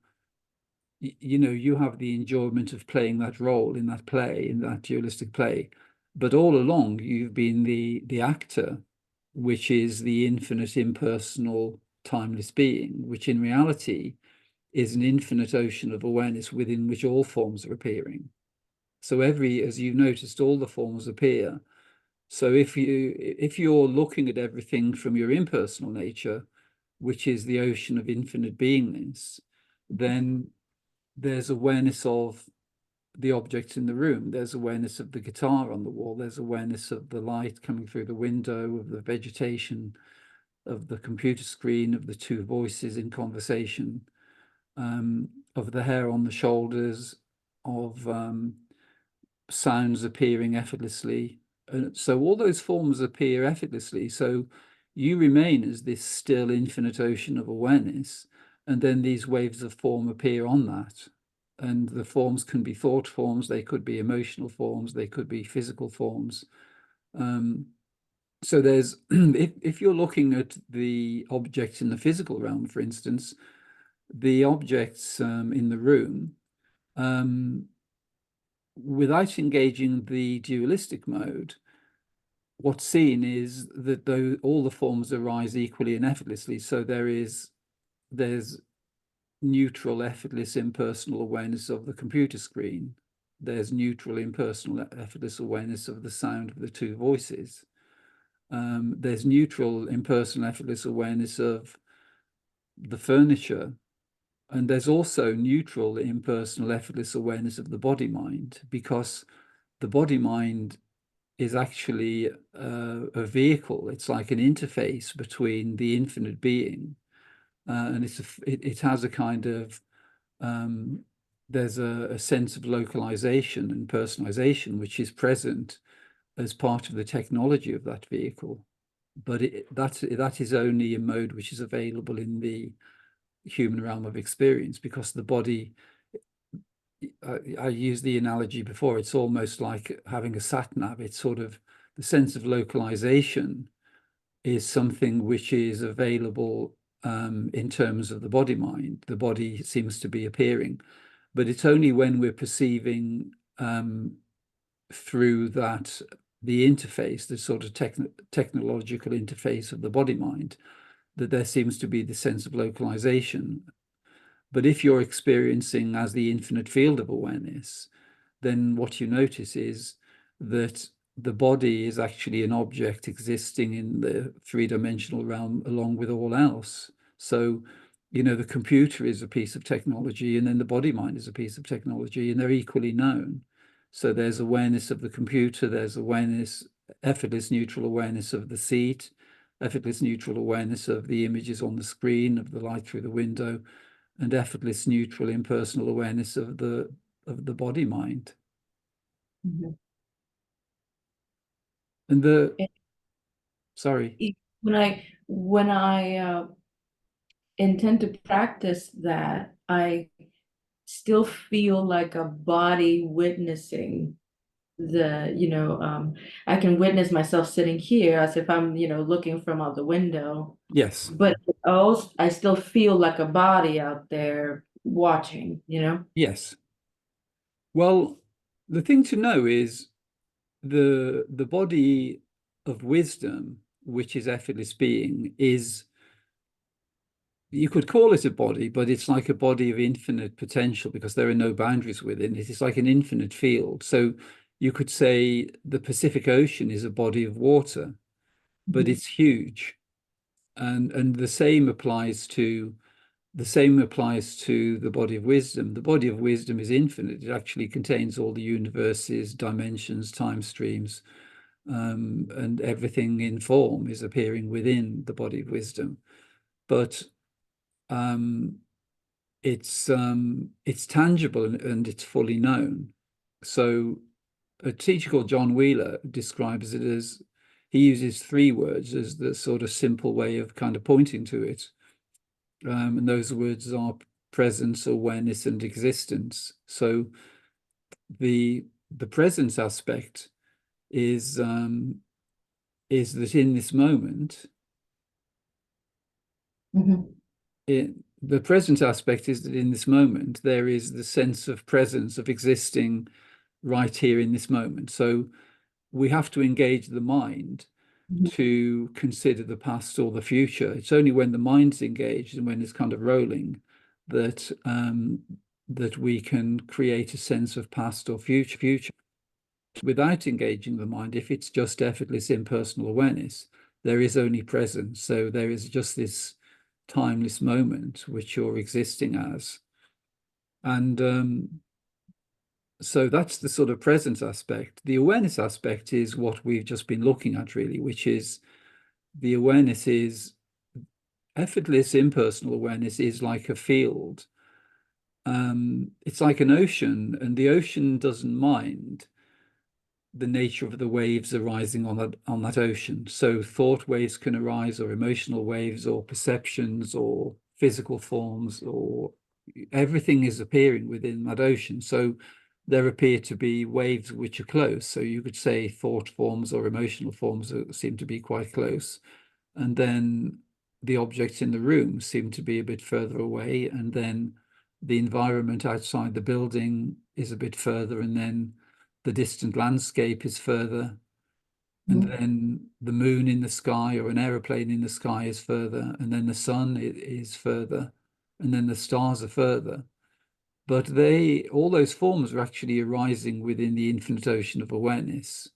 have the enjoyment of playing that role in that play, in that dualistic play. But all along, you've been the actor, which is the infinite, impersonal, timeless being, which in reality is an infinite ocean of awareness within which all forms are appearing. So as you've noticed, all the forms appear. So if you're looking at everything from your impersonal nature, which is the ocean of infinite beingness, then there's awareness of the objects in the room. There's awareness of the guitar on the wall. There's awareness of the light coming through the window, of the vegetation, of the computer screen, of the two voices in conversation, of the hair on the shoulders, of sounds appearing effortlessly. So all those forms appear effortlessly. So you remain as this still infinite ocean of awareness, and then these waves of form appear on that. And the forms can be thought forms, they could be emotional forms, they could be physical forms. Um, so there's if you're looking at the objects in the physical realm, for instance, the objects in the room, um, without engaging the dualistic mode, what's seen is that though all the forms arise equally and effortlessly. So there's neutral, effortless, impersonal awareness of the computer screen. There's neutral, impersonal, effortless awareness of the sound of the two voices. There's neutral, impersonal, effortless awareness of the furniture. And there's also neutral, impersonal, effortless awareness of the body mind, because the body mind is actually a vehicle. It's like an interface between the infinite being, and it has a kind of there's a sense of localization and personalization which is present as part of the technology of that vehicle. But that is only a mode which is available in the human realm of experience, because the body, I used the analogy before, it's almost like having a sat nav. It's sort of the sense of localization is something which is available in terms of the body mind. The body seems to be appearing, but it's only when we're perceiving through the interface, the sort of technological interface of the body mind, that there seems to be the sense of localization. But if you're experiencing as the infinite field of awareness, then what you notice is that the body is actually an object existing in the three-dimensional realm along with all else. So, the computer is a piece of technology, and then the body mind is a piece of technology, and they're equally known. So there's awareness of the computer, there's awareness, effortless neutral awareness of the seat, effortless neutral awareness of the images on the screen, of the light through the window, and effortless neutral impersonal awareness of the body mind. Mhm. And the And sorry. when I intend to practice that, I still feel like a body witnessing I can witness myself sitting here as if I'm, looking from out the window, Yes. but also I still feel like a body out there watching. Yes. Well, the thing to know is the body of wisdom, which is effortless being, is, you could call it a body, but it's like a body of infinite potential because there are no boundaries within it. It's like an infinite field. So you could say the Pacific Ocean is a body of water, but Mhm. it's huge. And the same applies to the body of wisdom. The body of wisdom is infinite. It actually contains all the universes, dimensions, time streams, and everything in form is appearing within the body of wisdom. But um, it's tangible, and it's fully known. So a teacher called John Wheeler describes it as, he uses three words as the sort of simple way of kind of pointing to it. And those words are presence, awareness, and existence. So the presence aspect is that in this moment, Mhm. the present aspect is that in this moment there is the sense of presence, of existing right here in this moment. So we have to engage the mind Mhm. to consider the past or the future. It's only when the mind's engaged and when it's kind of rolling that we can create a sense of past or future. Without engaging the mind, if it's just effortless impersonal awareness, there is only presence. So there is just this timeless moment which you're existing as. And so that's the sort of presence aspect. The awareness aspect is what we've just been looking at, really, which is the awareness is effortless impersonal awareness is like a field. It's like an ocean, and the ocean doesn't mind the nature of the waves arising on that ocean. So thought waves can arise, or emotional waves, or perceptions, or physical forms, or everything is appearing within that ocean. So there appear to be waves which are close. So you could say thought forms or emotional forms seem to be quite close. And then the objects in the room seem to be a bit further away. And then the environment outside the building is a bit further. And then the distant landscape is further. And Mhm. then the moon in the sky or an aeroplane in the sky is further. And then the sun is further. And then the stars are further. But all those forms are actually arising within the infinite ocean of awareness.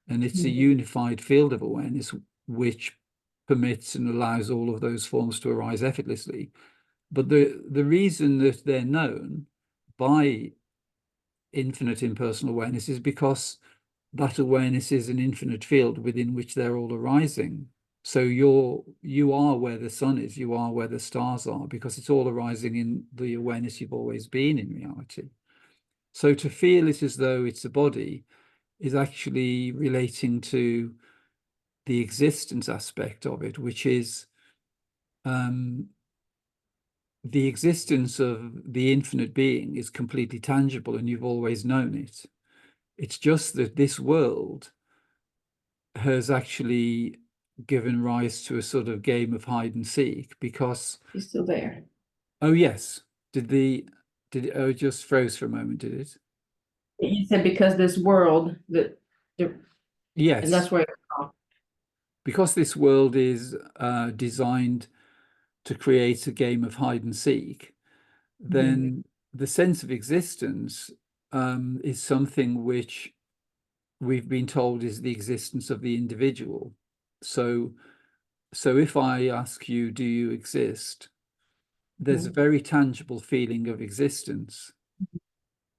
And it's a Mhm. unified field of awareness which permits and allows all of those forms to arise effortlessly. But the reason that they're known by infinite impersonal awareness is because that awareness is an infinite field within which they're all arising. So you are where the sun is, you are where the stars are, because it's all arising in the awareness you've always been in reality. So to feel it as though it's a body is actually relating to the existence aspect of it, which is um, the existence of the infinite being is completely tangible and you've always known it. It's just that this world has actually given rise to a sort of game of hide and seek because, He's still there. oh yes, did it, oh, it just froze for a moment, did it? He said because this world and Yes, that's where because this world is designed to create a game of hide and seek, Mhm. then the sense of existence is something which we've been told is the existence of the individual. So, so if I ask you, do you exist? There's a Mhm. very tangible feeling of existence.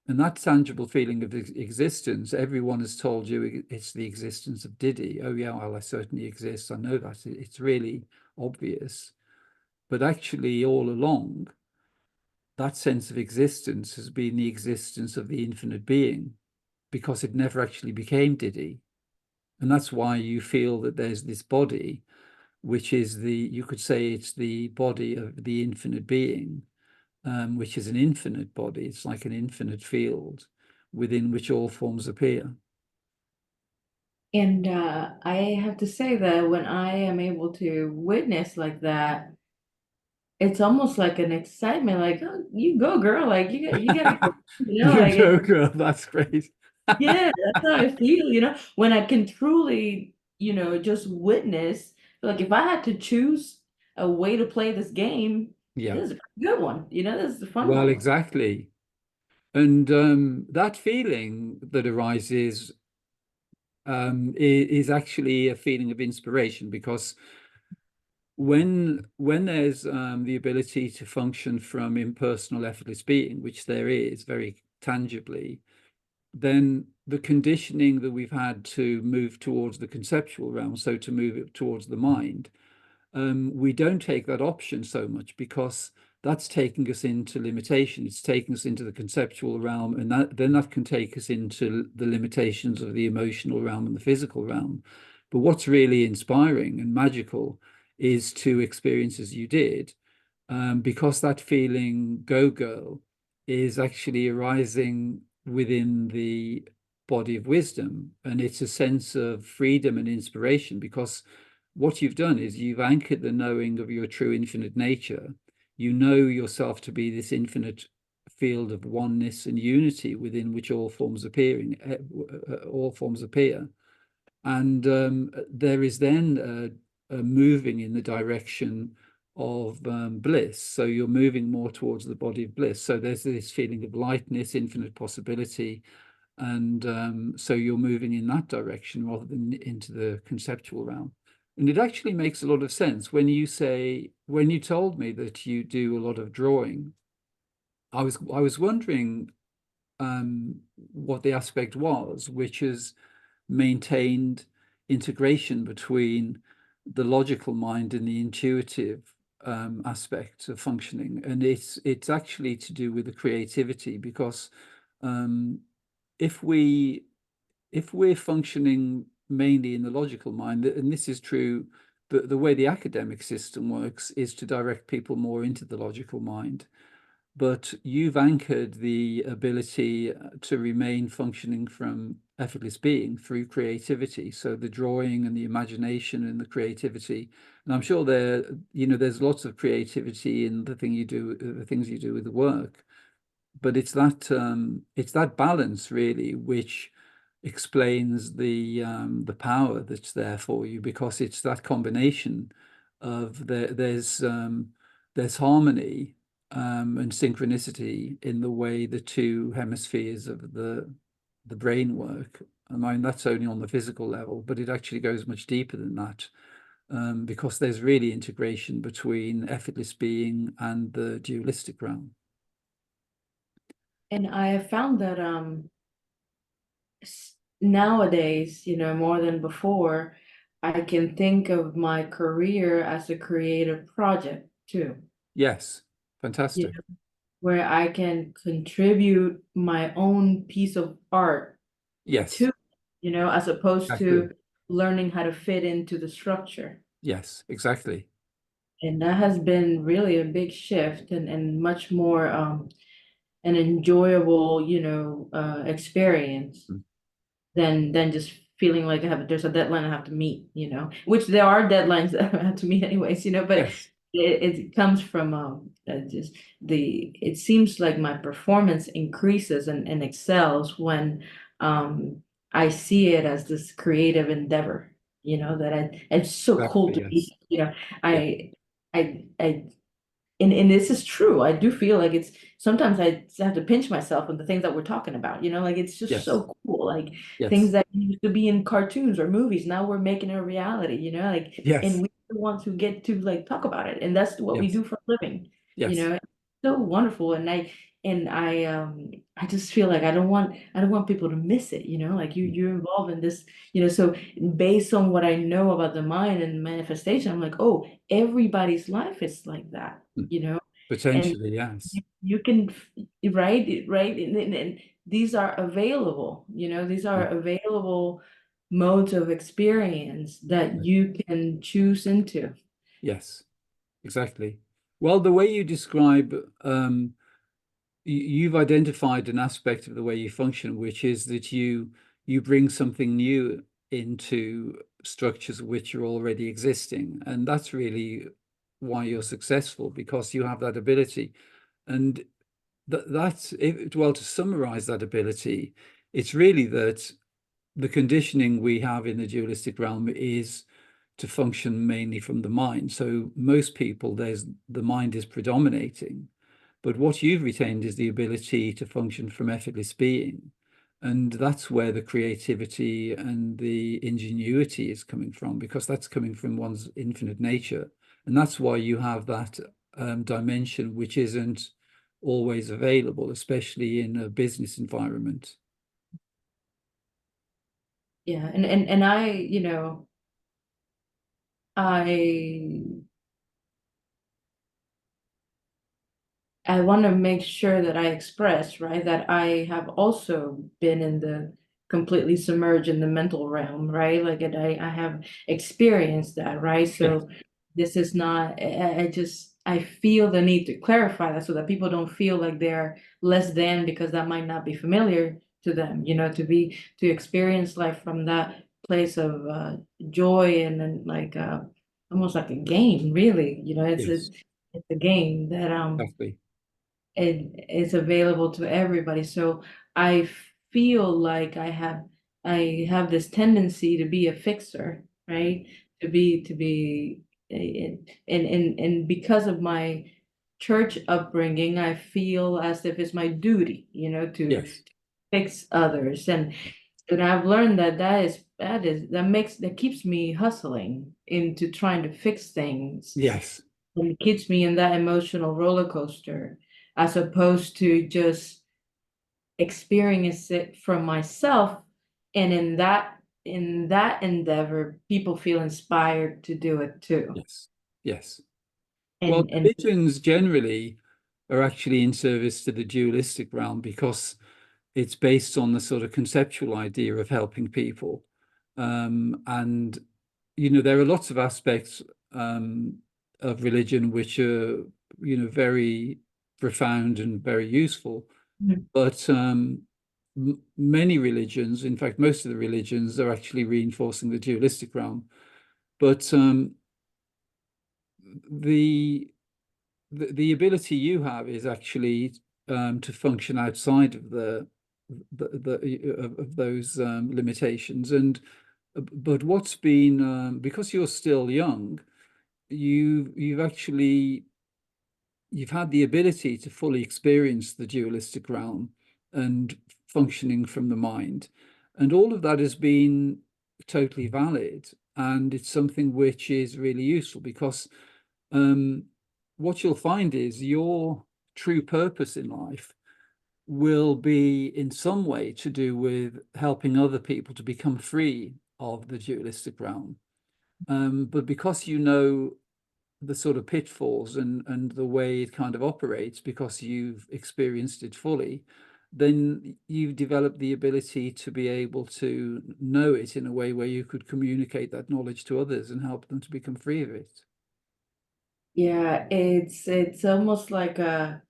And that tangible feeling of existence, everyone has told you it's the existence of Diddy. Oh, yeah, well, I certainly exist. I know that. It's really obvious. But actually, all along, that sense of existence has been the existence of the infinite being because it never actually became Diddy. And that's why you feel that there's this body, which is you could say it's the body of the infinite being. which is an infinite body. It's like an infinite field within which all forms appear. And I have to say that when I am able to witness like that, it's almost like an excitement, like, oh, you go, girl, like you got it, You like go, girl. That's great. yeah, that's how I feel, when I can truly, just witness. Like if I had to choose a way to play this game, Yeah. this is a good one, this is a fun Well, one. exactly. And that feeling that arises is actually a feeling of inspiration because when there's the ability to function from impersonal, effortless being, which there is very tangibly, then the conditioning that we've had to move towards the conceptual realm, so to move it towards the mind, we don't take that option so much because that's taking us into limitation. It's taking us into the conceptual realm, and then that can take us into the limitations of the emotional realm and the physical realm. But what's really inspiring and magical is to experience as you did, because that feeling go girl is actually arising within the body of wisdom, and it's a sense of freedom and inspiration because what you've done is you've anchored the knowing of your true infinite nature. You know yourself to be this infinite field of oneness and unity within which all forms appear. And there is then a moving in the direction of bliss. So you're moving more towards the body of bliss. So there's this feeling of lightness, infinite possibility, and so you're moving in that direction rather than into the conceptual realm. And it actually makes a lot of sense when you told me that you do a lot of drawing. I was wondering what the aspect was, which is maintained integration between the logical mind and the intuitive aspect of functioning. And it's actually to do with the creativity because um, if we if we're functioning mainly in the logical mind, and this is true, the way the academic system works is to direct people more into the logical mind. But you've anchored the ability to remain functioning from effortless being through creativity. So the drawing and the imagination and the creativity. And I'm sure there's lots of creativity in the things you do with the work, but it's that balance really which explains the power that's there for you because it's that combination of there's harmony and synchronicity in the way the two hemispheres of the brain work. I mean, that's only on the physical level, but it actually goes much deeper than that, because there's really integration between effortless being and the dualistic realm. And I have found that nowadays, more than before, I can think of my career as a creative project too, Yes, you fantastic. know, where I can contribute my own piece of art Yes, to, as opposed exactly. to learning how to fit into the structure. Yes, exactly. And that has been really a big shift and much more an enjoyable, experience Mm. than just feeling like there's a deadline I have to meet, which there are deadlines that I have to meet anyways, but Yes, it comes from just it seems like my performance increases and excels when um I see it as this creative endeavor, that it's so cool exactly. to Yes. be, Yeah. I and this is true. I do feel like it's sometimes I just have to pinch myself with the things that we're talking about, like it's just Yes. so cool. Like things Yes. that used to be in cartoons or movies, now we're making it a reality, and Yes. we want to get to like talk about it. And that's what we Yes. do for a living, Yes. It's so wonderful. I just feel like I don't want people to miss it, like Mm. you're involved in this, so based on what I know about the mind and manifestation, I'm like, oh, everybody's life is like that, Mm. and Potentially, yes. you can right and these are available, these are Mm. available modes of experience that Right. you can choose into. Yes, exactly. Well, the way you describe, you've identified an aspect of the way you function, which is that you bring something new into structures which are already existing, and that's really why you're successful, because you have that ability. And that's well, to summarize that ability, it's really that the conditioning we have in the dualistic realm is to function mainly from the mind. So most people, the mind is predominating, but what you've retained is the ability to function from effortless being. And that's where the creativity and the ingenuity is coming from, because that's coming from one's infinite nature. And that's why you have that dimension, which isn't always available, especially in a business environment. Yeah, and I, I I want to make sure that I express, right, that I have also been in the completely submerged in the mental realm, right? Like, and I have experienced that, right? Yes, So this is not, I feel the need to clarify that so that people don't feel like they're less than because that might not be familiar to them, to experience life from that place of joy and like almost like a game, really, yes, it's a game that exactly. it's available to everybody. So I feel like I have this tendency to be a fixer, right? To be and because of my church upbringing, I feel as if it's my duty, to Yes, fix others. And I've learned that that keeps me hustling into trying to fix things, yes, and it keeps me in that emotional roller coaster as opposed to just experience it from myself. And in that endeavor, people feel inspired to do it too. yes, yes. Well, And religions generally are actually in service to the dualistic realm because it's based on the sort of conceptual idea of helping people. And, there are lots of aspects of religion which are, very profound and very useful. But many religions, in fact, most of the religions are actually reinforcing the dualistic realm. But the the ability you have is actually to function outside of of those limitations. And but what's been because you're still young, you've actually you've had the ability to fully experience the dualistic realm and functioning from the mind, and all of that has been totally valid, and it's something which is really useful because um, what you'll find is your true purpose in life will be in some way to do with helping other people to become free of the dualistic realm. But because you know the sort of pitfalls and the way it kind of operates, because you've experienced it fully, then you've developed the ability to be able to know it in a way where you could communicate that knowledge to others and help them to become free of it. yeah, it's almost like an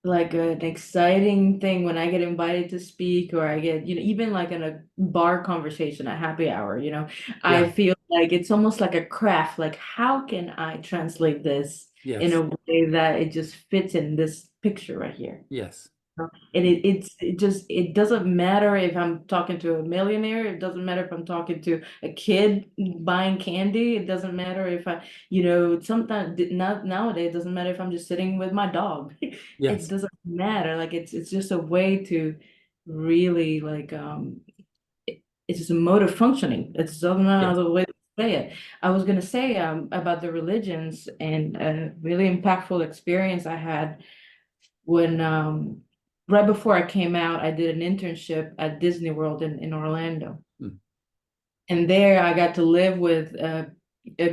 exciting thing when I get invited to speak, or I get, even like in a bar conversation at happy hour, Yeah. I feel like it's almost like a craft. Like, how can I translate this in Yes. a way that it just fits in this picture right here? Yes. And it doesn't matter if I'm talking to a millionaire, it doesn't matter if I'm talking to a kid buying candy, it doesn't matter if sometimes not nowadays, it doesn't matter if I'm just sitting with my dog. It Yes. doesn't matter. Like it's just a way to really like it's just a mode of functioning. It's doesn't know Yes. other way to say it. I was gonna say about the religions and a really impactful experience I had when right before I came out, I did an internship at Disney World in Orlando. Mm, And there I got to live with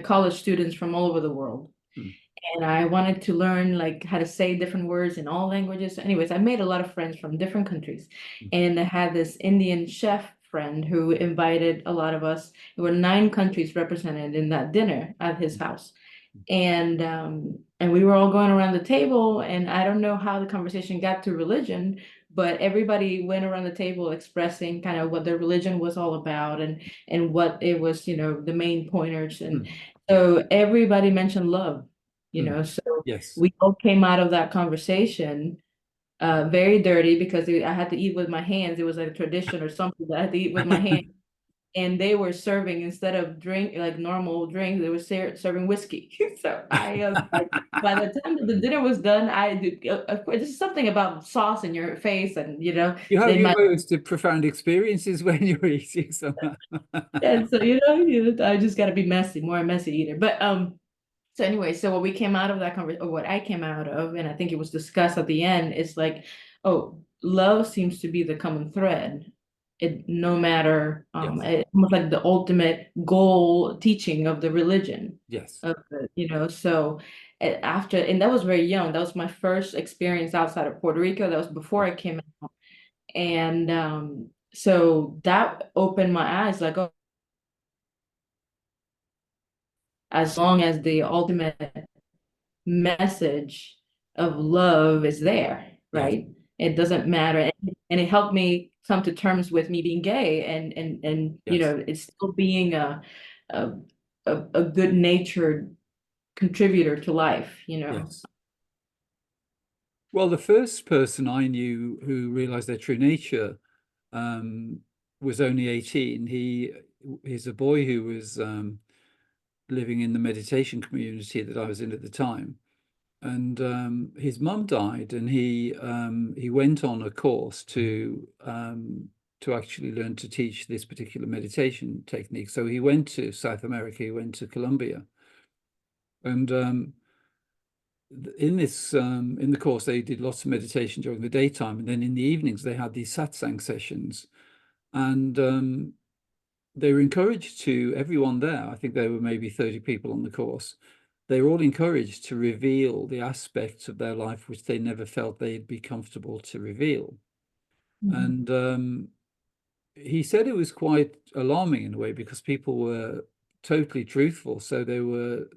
college students from all over the world. mm, And I wanted to learn like how to say different words in all languages. So anyways, I made a lot of friends from different countries. mm, And I had this Indian chef friend who invited a lot of us. There were 9 countries represented in that dinner at his mm. house. And we were all going around the table, and I don't know how the conversation got to religion, but everybody went around the table expressing kind of what their religion was all about, and what it was, the main pointers. And Mm. so everybody mentioned love, Mm. so Yes. we all came out of that conversation very dirty, because I had to eat with my hands. It was like a tradition or something that I had to eat with my hands. And they were serving, instead of drink like normal drinks, they were serving whiskey. So I like, by the time that the dinner was done, I did, of course, there's something about sauce in your face, and You have they your might. most profound experiences when you're eating somehow. And so I just got to be messy, more messy eater. But so anyway, so what we came out of that conversation, or what I came out of, and I think it was discussed at the end, is like, oh, love seems to be the common thread. It no matter, Yes. it's almost like the ultimate goal teaching of the religion Yes. of so after, and that was very young. That was my first experience outside of Puerto Rico. That was before Yes. I came out. And so that opened my eyes, like, oh, as long as the ultimate message of love is there, Yes. right? It doesn't matter. And it helped me come to terms with me being gay, and Yes. it's still being a a good natured contributor to life. Yes. Well, the first person I knew who realized their true nature um, was only 18. He's a boy who was living in the meditation community that I was in at the time. And his mum died, and he went on a course to actually learn to teach this particular meditation technique. So he went to South America, he went to Colombia, and in the course they did lots of meditation during the daytime, and then in the evenings they had these satsang sessions, and they were encouraged to everyone there. I think there were maybe 30 people on the course. They were all encouraged to reveal the aspects of their life which they never felt they'd be comfortable to reveal. Mhm. And he said it was quite alarming in a way because people were totally truthful. So they were,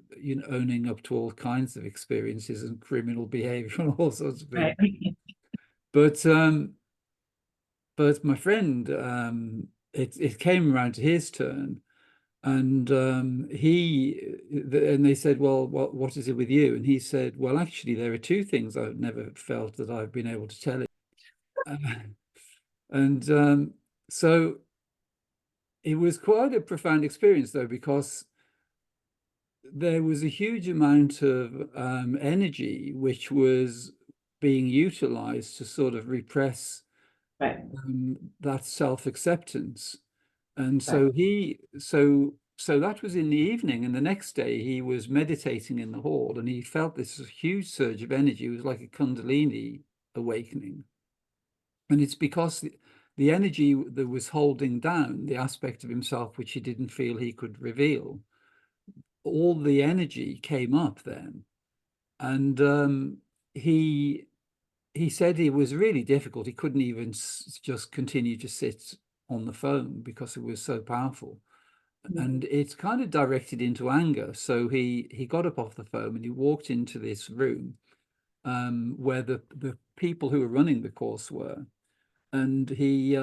owning up to all kinds of experiences and criminal behavior and all sorts of Right. things. But my friend, it came around to his turn, and and they said, well, what is it with you? And he said, well, actually, there are two things I've never felt that I've been able to tell it. Uh, and so it was quite a profound experience, though, because there was a huge amount of energy which was being utilized to sort of repress Right. that self-acceptance. And Right. so that was in the evening, and the next day he was meditating in the hall, and he felt this huge surge of energy. It was like a Kundalini awakening, and it's because the energy that was holding down the aspect of himself which he didn't feel he could reveal, all the energy came up then, and he he said it was really difficult. He couldn't even just continue to sit on the phone because it was so powerful. And it's kind of directed into anger. So he got up off the phone and he walked into this room where the people who were running the course were, and he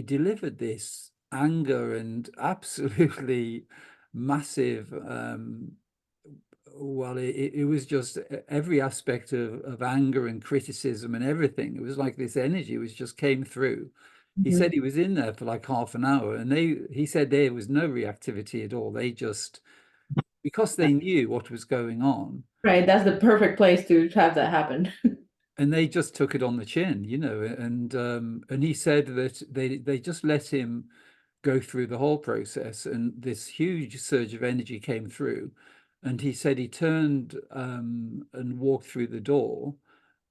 delivered this anger and absolutely massive. Well, it was just every aspect of anger and criticism and everything. It was like this energy which just came through. He said Mhm. he was in there for like half an hour, and he said there was no reactivity at all. They just, because they knew what was going on, Right. That's the perfect place to have that happen. and they just took it on the chin, and he said that they just let him go through the whole process, and this huge surge of energy came through. And he said he turned and walked through the door,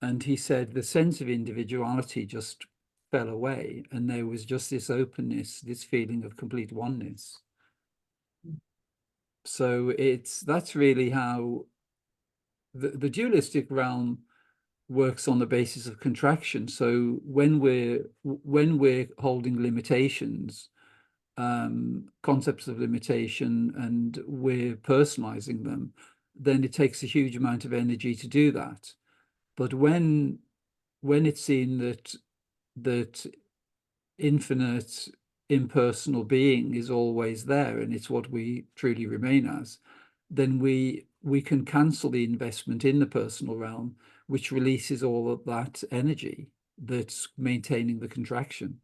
and he said the sense of individuality just fell away, and there was just this openness, this feeling of complete oneness. So that's really how the dualistic realm works on the basis of contraction. So when we're holding limitations, concepts of limitation, and we're personalizing them, then it takes a huge amount of energy to do that. But when it's seen that infinite impersonal being is always there and it's what we truly remain as, then we can cancel the investment in the personal realm, which releases all of that energy that's maintaining the contraction.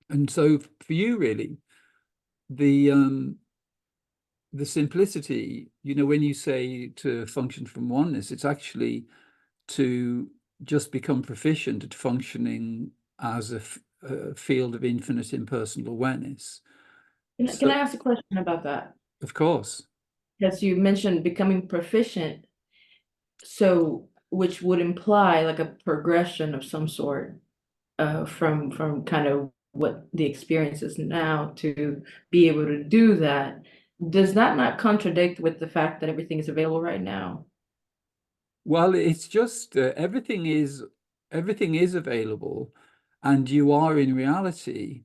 And so for you, really, the the simplicity, when you say to function from oneness, it's actually to just become proficient at functioning as a field of infinite impersonal awareness. Can So, I ask a question about that? of course. Because you mentioned becoming proficient, so which would imply like a progression of some sort, from kind of what the experience is now to be able to do that. Does that not contradict with the fact that everything is available right now? Well, it's just everything is available, and you are in reality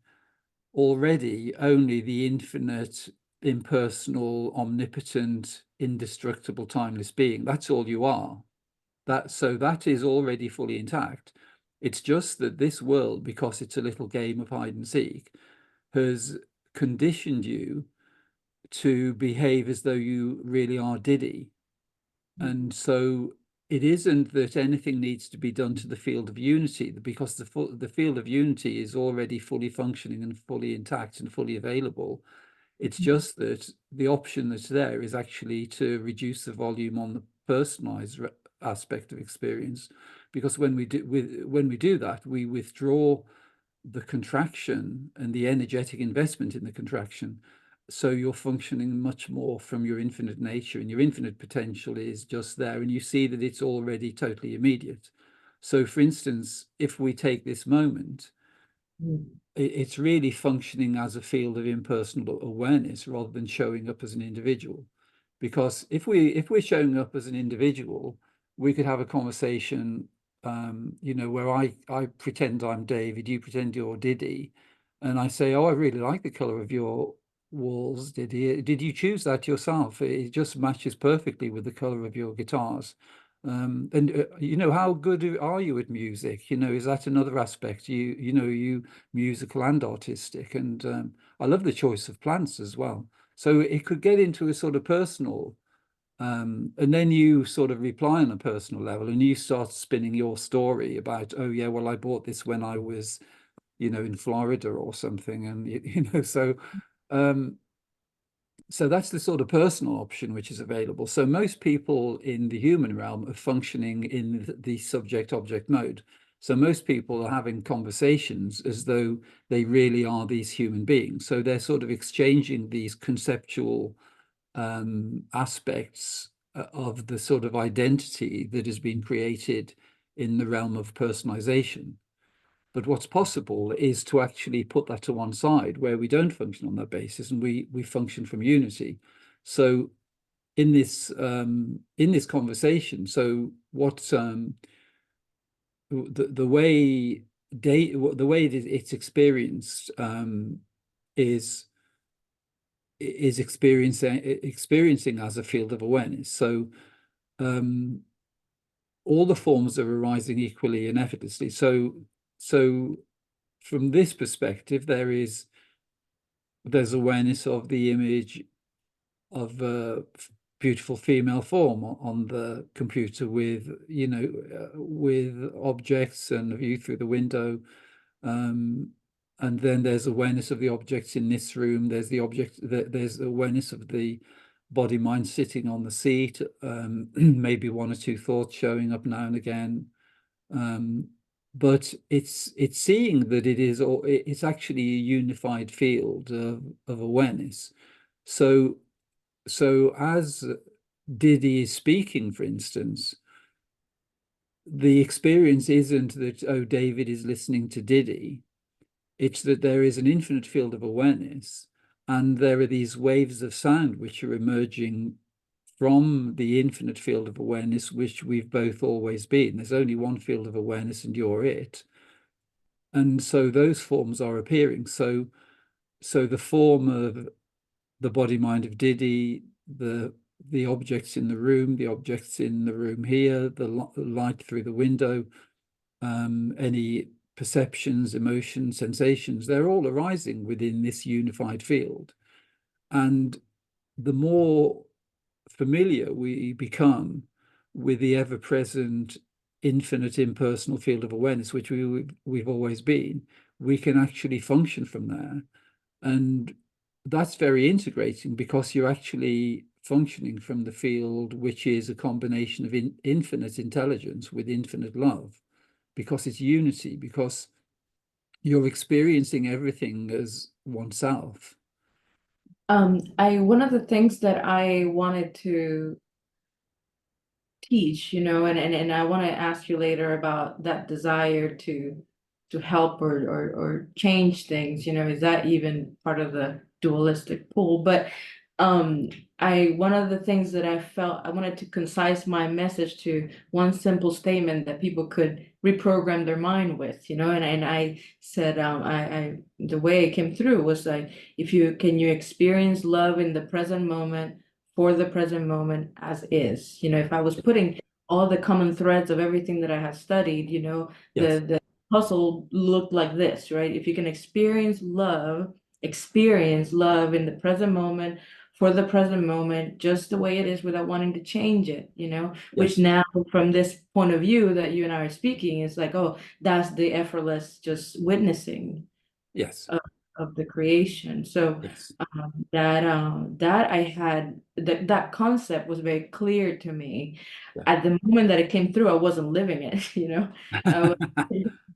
already only the infinite, impersonal, omnipotent, indestructible, timeless being. That's all you are. That is already fully intact. It's just that this world, because it's a little game of hide and seek, has conditioned you to behave as though you really are Diddy. And so it isn't that anything needs to be done to the field of unity, because the field of unity is already fully functioning and fully intact and fully available. It's just that the option that's there is actually to reduce the volume on the personalized aspect of experience, because when we do that, we withdraw the contraction and the energetic investment in the contraction. So you're functioning much more from your infinite nature, and your infinite potential is just there, and you see that it's already totally immediate. So, for instance, if we take this moment, Mm. it's really functioning as a field of impersonal awareness rather than showing up as an individual. Because if we're showing up as an individual, we could have a conversation, where I pretend I'm David, you pretend you're Diddy, and I say, "Oh, I really like the color of your walls, Diddy. Did you choose that yourself? It just matches perfectly with the color of your guitars." And how good are you at music? Is that another aspect? You musical and artistic, and I love the choice of plants as well. So it could get into a sort of personal, and then you sort of reply on a personal level, and you start spinning your story about, oh yeah, well, I bought this when I was, in Florida or something, and um, so that's the sort of personal option which is available. So most people in the human realm are functioning in the subject-object mode. So most people are having conversations as though they really are these human beings. So they're sort of exchanging these conceptual aspects of the sort of identity that has been created in the realm of personalization. But what's possible is to actually put that to one side, where we don't function on that basis, and we function from unity. So in this conversation, so what the way it's experienced, is experiencing as a field of awareness. So um, all the forms are arising equally and effortlessly. So from this perspective, there's awareness of the image of a beautiful female form on the computer, with objects and a view through the window. And then there's awareness of the objects in this room. There's awareness of the body mind sitting on the seat, maybe one or two thoughts showing up now and again. But it's seeing that it's actually a unified field of awareness. So as Diddy is speaking, for instance, the experience isn't that, oh, David is listening to Diddy. It's that there is an infinite field of awareness, and there are these waves of sound which are emerging from the infinite field of awareness, which we've both always been. There's only one field of awareness, and you're it. And so those forms are appearing. So the form of the body mind of Diddy, the the objects in the room, the objects in the room here, the light through the window, any perceptions, emotions, sensations, they're all arising within this unified field. And the more familiar we become with the ever-present infinite impersonal field of awareness, which we've always been, we can actually function from there. And that's very integrating, because you're actually functioning from the field, which is a combination of infinite intelligence with infinite love, because it's unity, because you're experiencing everything as oneself. One of the things that I wanted to teach, and I want to ask you later about that desire to help or change things, is that even part of the dualistic pull? But um I one of the things that I felt I wanted to concise my message to one simple statement that people could reprogram their mind with, and I said I the way it came through was like, if you experience love in the present moment, for the present moment as is. If I was putting all the common threads of everything that I have studied, Yes, the puzzle looked like this, right? If you can experience love in the present moment, for the present moment, just the way it is without wanting to change it, which yes, now from this point of view that you and I are speaking is like, oh, that's the effortless just witnessing yes, of the creation. So yes. that I had that concept was very clear to me. Yeah. At the moment that it came through, I wasn't living it, I was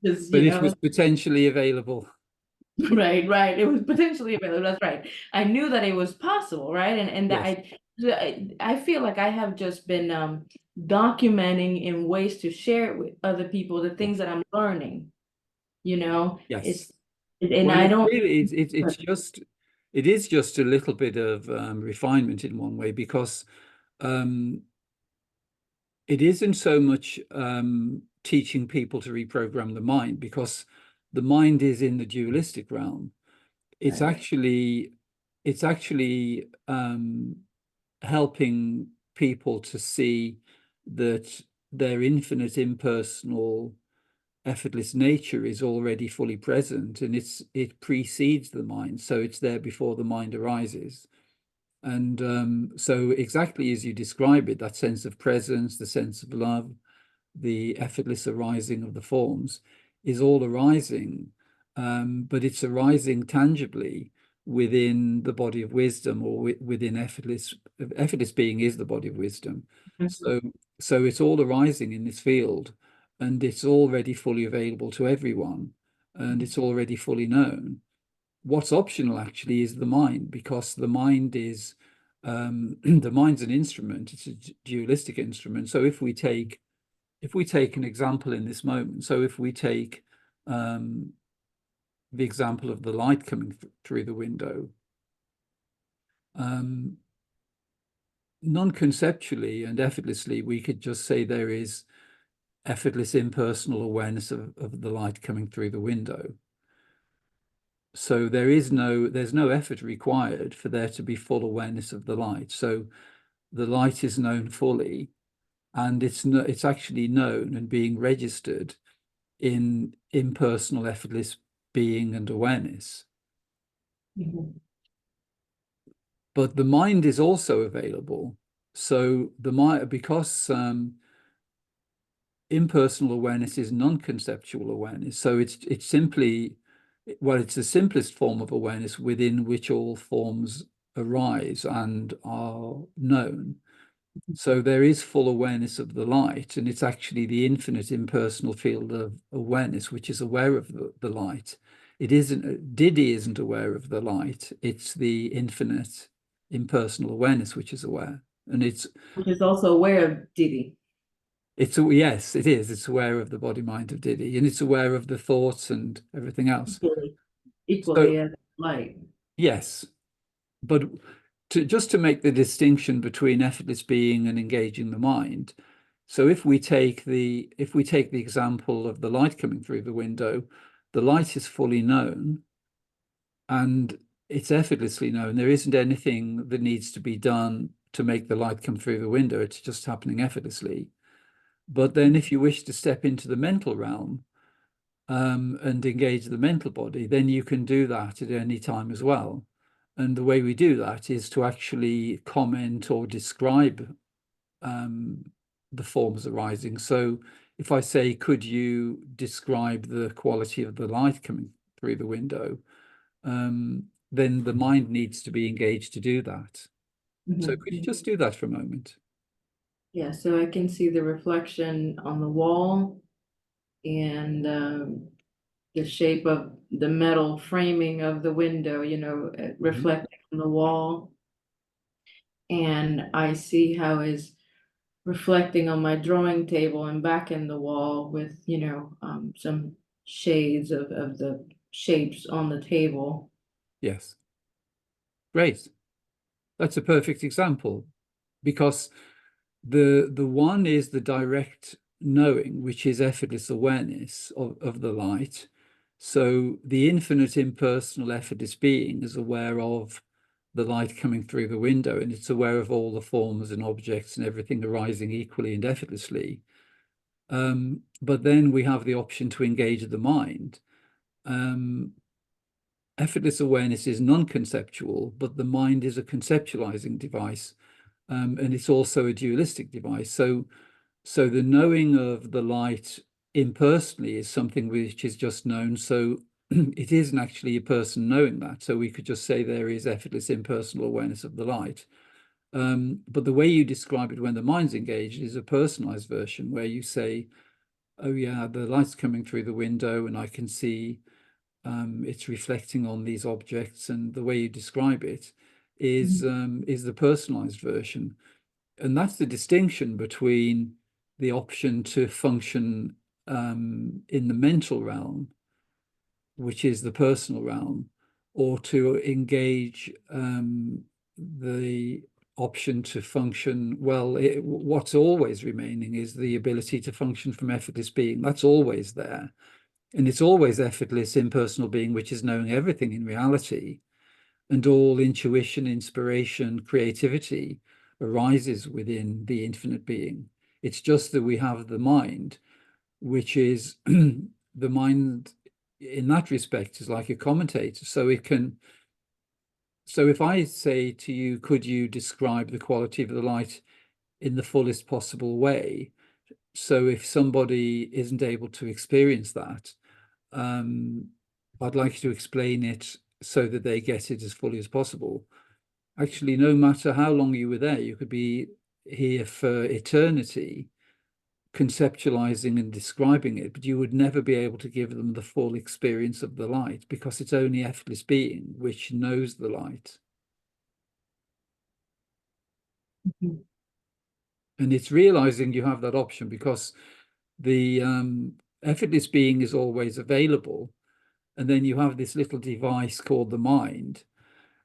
just, But it was potentially available. right, right. It was potentially available. That's right. I knew that it was possible, right? And that Yes, I feel like I have just been documenting in ways to share with other people the yes, things that I'm learning, you know. yes. It's and Well, I it's don't really it is just a little bit of refinement in one way, because um, it isn't so much teaching people to reprogram the mind, because the mind is in the dualistic realm. It's right. actually it's actually helping people to see that their infinite impersonal effortless nature is already fully present, and it precedes the mind, so it's there before the mind arises. And so exactly as you describe it, that sense of presence, the sense of love, the effortless arising of the forms is all arising, but it's arising tangibly within the body of wisdom, or within effortless. Effortless being is the body of wisdom. Mhm. So it's all arising in this field, and it's already fully available to everyone, and it's already fully known. What's optional actually is the mind, because the mind is the mind's an instrument. It's a dualistic instrument. So if we take an example in this moment, so if we take um, the example of the light coming through the window, um, non-conceptually and effortlessly, we could just say there is effortless impersonal awareness of the light coming through the window. So there's no effort required for there to be full awareness of the light. So the light is known fully, and it's actually known and being registered in impersonal, effortless being and awareness. Mhm. But the mind is also available. So the mind, because impersonal awareness is non-conceptual awareness, so it's simply, well, it's the simplest form of awareness within which all forms arise and are known. So there is full awareness of the light, and it's actually the infinite impersonal field of awareness which is aware of the light. It isn't, Diddy isn't aware of the light. It's the infinite impersonal awareness which is aware. And Which is also aware of Diddy. yes, it is. It's aware of the body mind of Diddy, and it's aware of the thoughts and everything else. Equally, So equally as light. yes, but just to make the distinction between effortless being and engaging the mind. So if we take the example of the light coming through the window, the light is fully known and it's effortlessly known. There isn't anything that needs to be done to make the light come through the window. It's just happening effortlessly. But then if you wish to step into the mental realm and engage the mental body, then you can do that at any time as well. And the way we do that is to actually comment or describe the forms arising. So if I say, could you describe the quality of the light coming through the window, then the mind needs to be engaged to do that. So could you just do that for a moment? Yeah, so I can see the reflection on the wall and the shape of the metal framing of the window, reflecting on the wall. And I see how it's reflecting on my drawing table and back in the wall with, some shades of the shapes on the table. Yes, great. That's a perfect example, because the one is the direct knowing, which is effortless awareness of the light. So the infinite impersonal effortless being is aware of the light coming through the window, and it's aware of all the forms and objects and everything arising equally and effortlessly. But then we have the option to engage the mind. Effortless awareness is non-conceptual, but the mind is a conceptualizing device, and it's also a dualistic device. So the knowing of the light impersonally is something which is just known. So it isn't actually a person knowing that. So we could just say there is effortless impersonal awareness of the light. But the way you describe it when the mind's engaged is a personalized version where you say, oh yeah, the light's coming through the window and I can see it's reflecting on these objects, and the way you describe it is the personalized version. And that's the distinction between the option to function in the mental realm, which is the personal realm, or to engage the option to function. Well, what's always remaining is the ability to function from effortless being. That's always there. And it's always effortless impersonal being, which is knowing everything in reality. And all intuition, inspiration, creativity arises within the infinite being. It's just that we have the mind, which is the mind in that respect is like a commentator. So it can, so if I say to you, could you describe the quality of the light in the fullest possible way? So if somebody isn't able to experience that, I'd like you to explain it so that they get it as fully as possible. Actually, no matter how long you were there, you could be here for eternity, conceptualizing and describing it, but you would never be able to give them the full experience of the light, because it's only effortless being which knows the light. And it's realizing you have that option, because the effortless being is always available. And then you have this little device called the mind,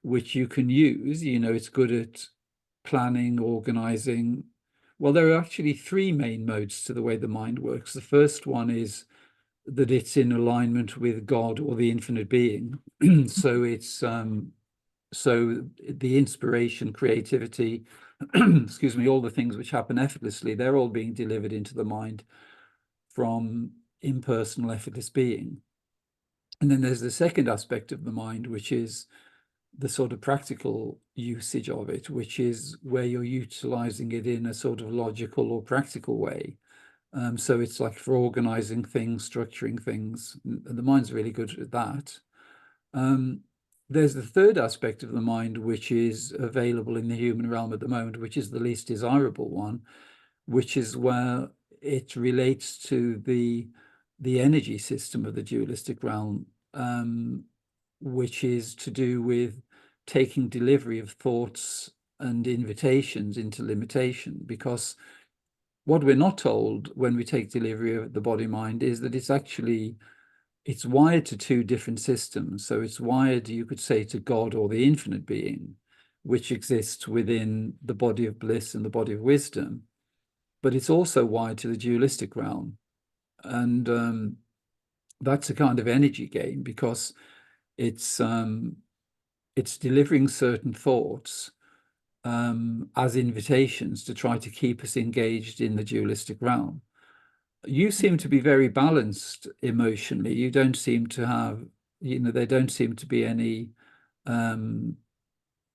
which you can use. It's good at planning, organizing. Well, there are actually three main modes to the way the mind works. The first one is that it's in alignment with God or the infinite being. So it's so the inspiration, creativity, excuse me, all the things which happen effortlessly, they're all being delivered into the mind from impersonal, effortless being. And then there's the second aspect of the mind, which is the sort of practical usage of it, which is where you're utilizing it in a sort of logical or practical way. So it's like for organizing things, structuring things. The mind's really good at that. There's the third aspect of the mind, which is available in the human realm at the moment, which is the least desirable one, which is where it relates to the energy system of the dualistic realm, which is to do with taking delivery of thoughts and invitations into limitation. Because what we're not told when we take delivery of the body mind is that it's wired to two different systems. So it's wired, you could say, to God or the infinite being, which exists within the body of bliss and the body of wisdom. But it's also wired to the dualistic realm. And that's a kind of energy game, because it's delivering certain thoughts as invitations to try to keep us engaged in the dualistic realm. You seem to be very balanced emotionally. You don't seem to have, there don't seem to be any, um,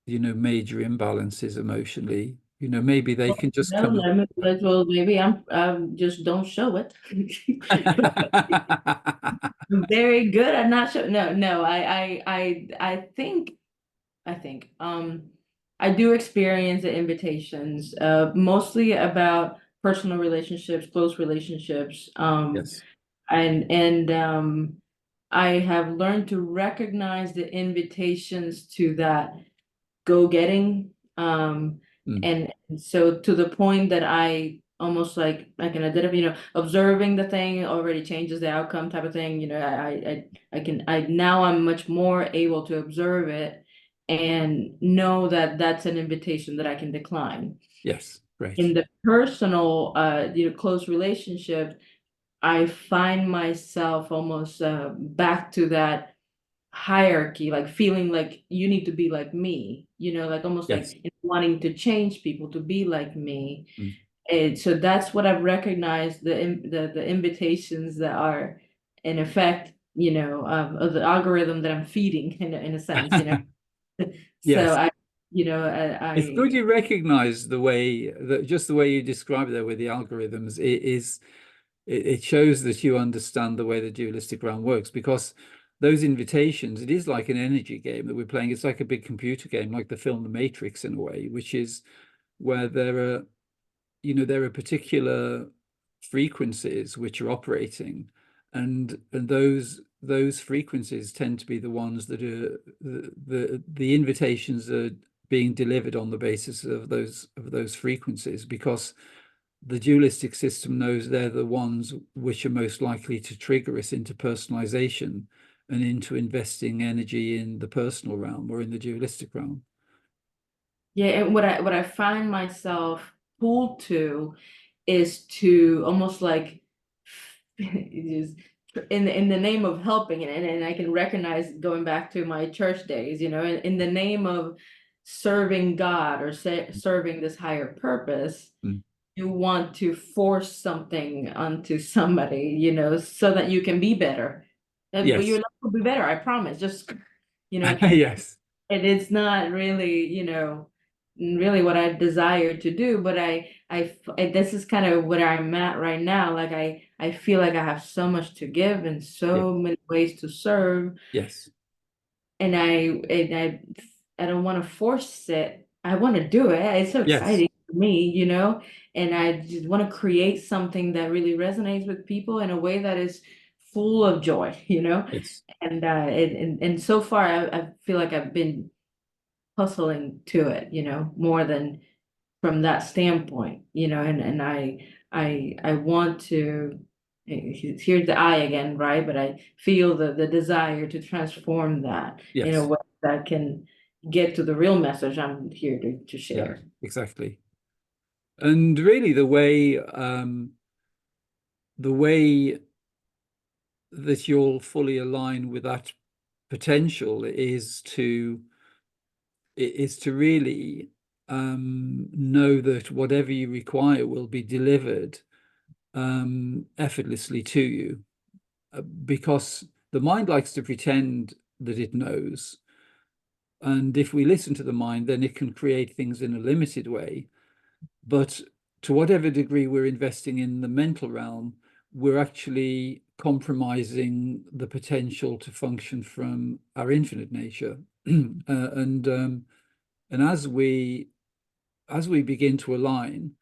major imbalances emotionally. Maybe they can just No, come up. well, maybe I'm just don't show it. I'm very good at not show. No, no, I think I do experience the invitations, mostly about personal relationships, close relationships, Yes. and I have learned to recognize the invitations to that go-getting. Mm. And so to the point that I almost like I can identify, observing the thing already changes the outcome type of thing. Now I'm much more able to observe it and know that that's an invitation that I can decline. Yes. Great. In the personal, close relationship, I find myself almost back to that hierarchy, like feeling like you need to be like me, like almost Yes. like wanting to change people to be like me. Mm. And so that's what I've recognized the invitations that are in effect, of the algorithm that I'm feeding in a sense. So Yes. I, you know, I, It's good I you recognize the way that just the way you describe there with the algorithms. It shows that you understand the way the dualistic realm works, because those invitations, it is like an energy game that we're playing. It's like a big computer game, like the film The Matrix in a way, which is where there are particular frequencies which are operating, and those frequencies tend to be the ones that are the invitations are being delivered on the basis of those frequencies, because the dualistic system knows they're the ones which are most likely to trigger us into personalization and into investing energy in the personal realm or in the dualistic realm. yeah, and what I find myself pulled to is to almost like just in the name of helping, and I can recognize going back to my church days, in the name of serving God or serving this higher purpose, Mm. you want to force something onto somebody, so that you can be better. But your Yes. life will be better, I promise. Just, you know, Yes. and it's not really, really what I desire to do, but this is kind of where I'm at right now. Like I feel like I have so much to give and Yeah. so many ways to serve, Yes. and I don't want to force it. I want to do it. It's so Yes. exciting for me, and I just want to create something that really resonates with people in a way that is full of joy, Yes. and so far I feel like I've been hustling to it, more than from that standpoint, and I want to, here's the I again, right? But I feel the desire to transform that in a Yes. way that can get to the real message I'm here to Yeah, share. exactly. And really the way that you'll fully align with that potential is to really know that whatever you require will be delivered effortlessly to you. Because the mind likes to pretend that it knows. And if we listen to the mind, then it can create things in a limited way. But to whatever degree we're investing in the mental realm, we're actually compromising the potential to function from our infinite nature. And as we begin to align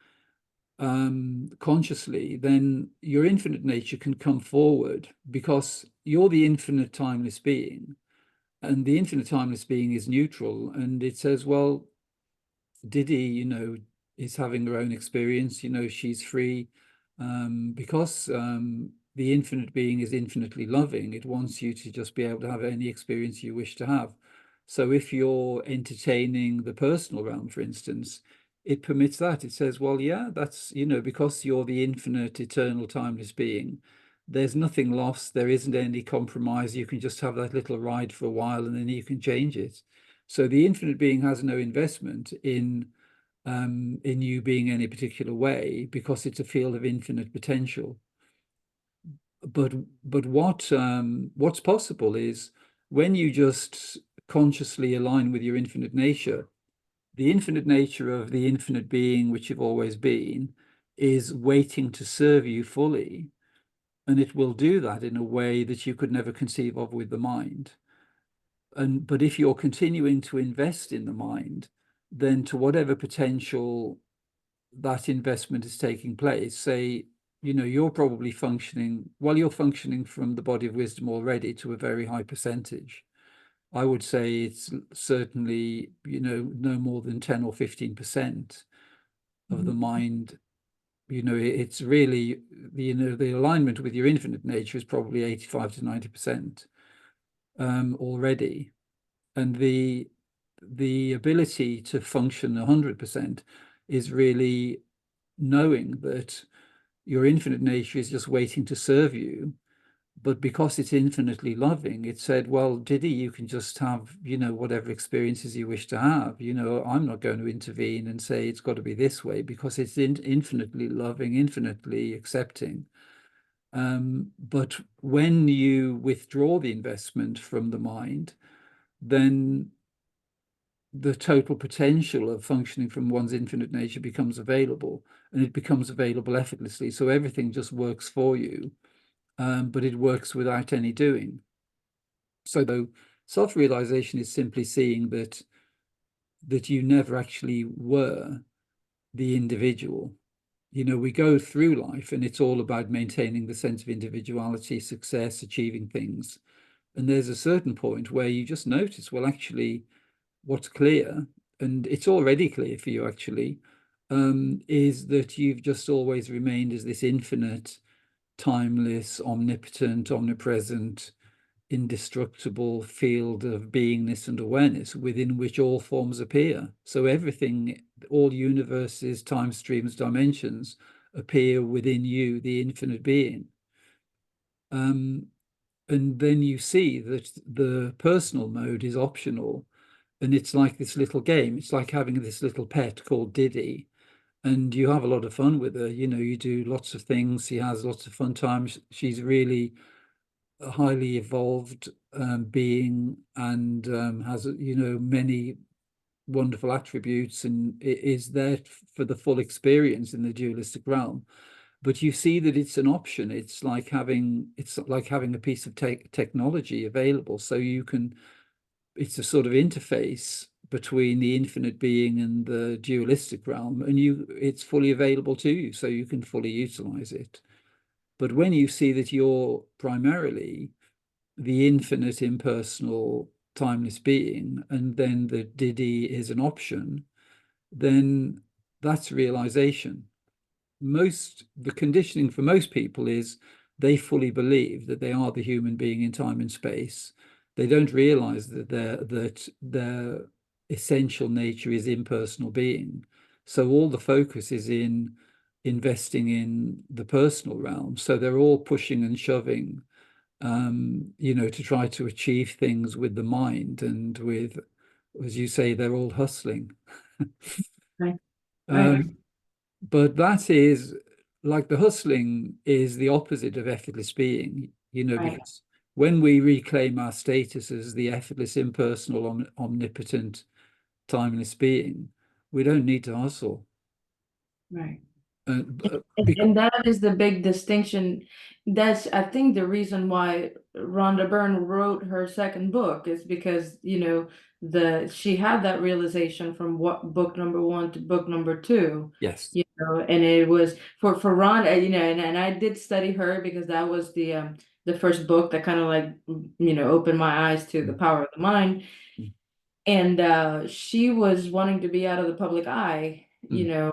consciously, then your infinite nature can come forward, because you're the infinite timeless being, and the infinite timeless being is neutral, and it says, well, Diddy, is having her own experience. She's free, because the infinite being is infinitely loving. It wants you to just be able to have any experience you wish to have. So if you're entertaining the personal realm, for instance, it permits that. It says, well, yeah, that's, because you're the infinite, eternal, timeless being, there's nothing lost. There isn't any compromise. You can just have that little ride for a while and then you can change it. So the infinite being has no investment in in you being any particular way, because it's a field of infinite potential. But what's possible is when you just consciously align with your infinite nature, the infinite nature of the infinite being which you've always been is waiting to serve you fully. And it will do that in a way that you could never conceive of with the mind. But if you're continuing to invest in the mind, then to whatever potential that investment is taking place, say, you're probably functioning, while you're functioning from the body of wisdom already to a very high percentage. I would say it's certainly, no more than 10 or 15% of the Mhm. mind. It's really, the alignment with your infinite nature is probably 85 to 90% already. And the ability to function 100% is really knowing that your infinite nature is just waiting to serve you. But because it's infinitely loving, it said, well, Diddy, you can just have, whatever experiences you wish to have. I'm not going to intervene and say it's got to be this way, because it's infinitely loving, infinitely accepting. But when you withdraw the investment from the mind, then the total potential of functioning from one's infinite nature becomes available, and it becomes available effortlessly. So everything just works for you, but it works without any doing. So self-realization is simply seeing that you never actually were the individual. We go through life and it's all about maintaining the sense of individuality, success, achieving things. And there's a certain point where you just notice, well, actually, what's clear, and it's already clear for you actually, is that you've just always remained as this infinite, timeless, omnipotent, omnipresent, indestructible field of beingness and awareness within which all forms appear. So everything, all universes, time streams, dimensions appear within you, the infinite being. And then you see that the personal mode is optional. And it's like this little game. It's like having this little pet called Diddy. And you have a lot of fun with her. You do lots of things. She has lots of fun times. She's really a highly evolved being, and has, many wonderful attributes, and it is there for the full experience in the dualistic realm. But you see that it's an option. It's like having a piece of technology available, so you can. It's a sort of interface between the infinite being and the dualistic realm, and it's fully available to you, so you can fully utilize it. But when you see that you're primarily the infinite, impersonal, timeless being, and then the Diddy is an option, then that's realization. The conditioning for most people is they fully believe that they are the human being in time and space. They don't realize that their essential nature is impersonal being. So all the focus is in investing in the personal realm. So they're all pushing and shoving, to try to achieve things with the mind, and with, as you say, they're all hustling. Right. Right. Um, but that is like the hustling is the opposite of effortless being, Right. because when we reclaim our status as the effortless, impersonal, omnipotent, timeless being, we don't need to hustle. Right. Uh, And that is the big distinction. That's, I think, the reason why Rhonda Byrne wrote her second book is because, she had that realization from what book number one to book number two, yes. and it was for Rhonda, and I did study her because that was the first book that kind of like, opened my eyes to the Mm, power of the mind. mm, And she was wanting to be out of the public eye, mm,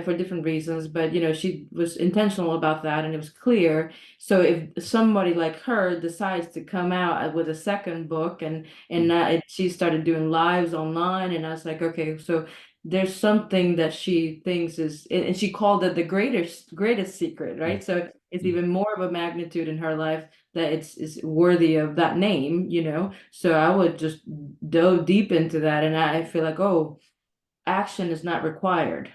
for different reasons, but she was intentional about that, and it was clear. So if somebody like her decides to come out with a second book, mm, she started doing lives online, and I was like, okay, so there's something that she thinks is, and she called it the greatest secret, mm, right? So it's mm. even more of a magnitude in her life that it's worthy of that name. So I would just dove deep into that, and I feel like, oh, action is not required,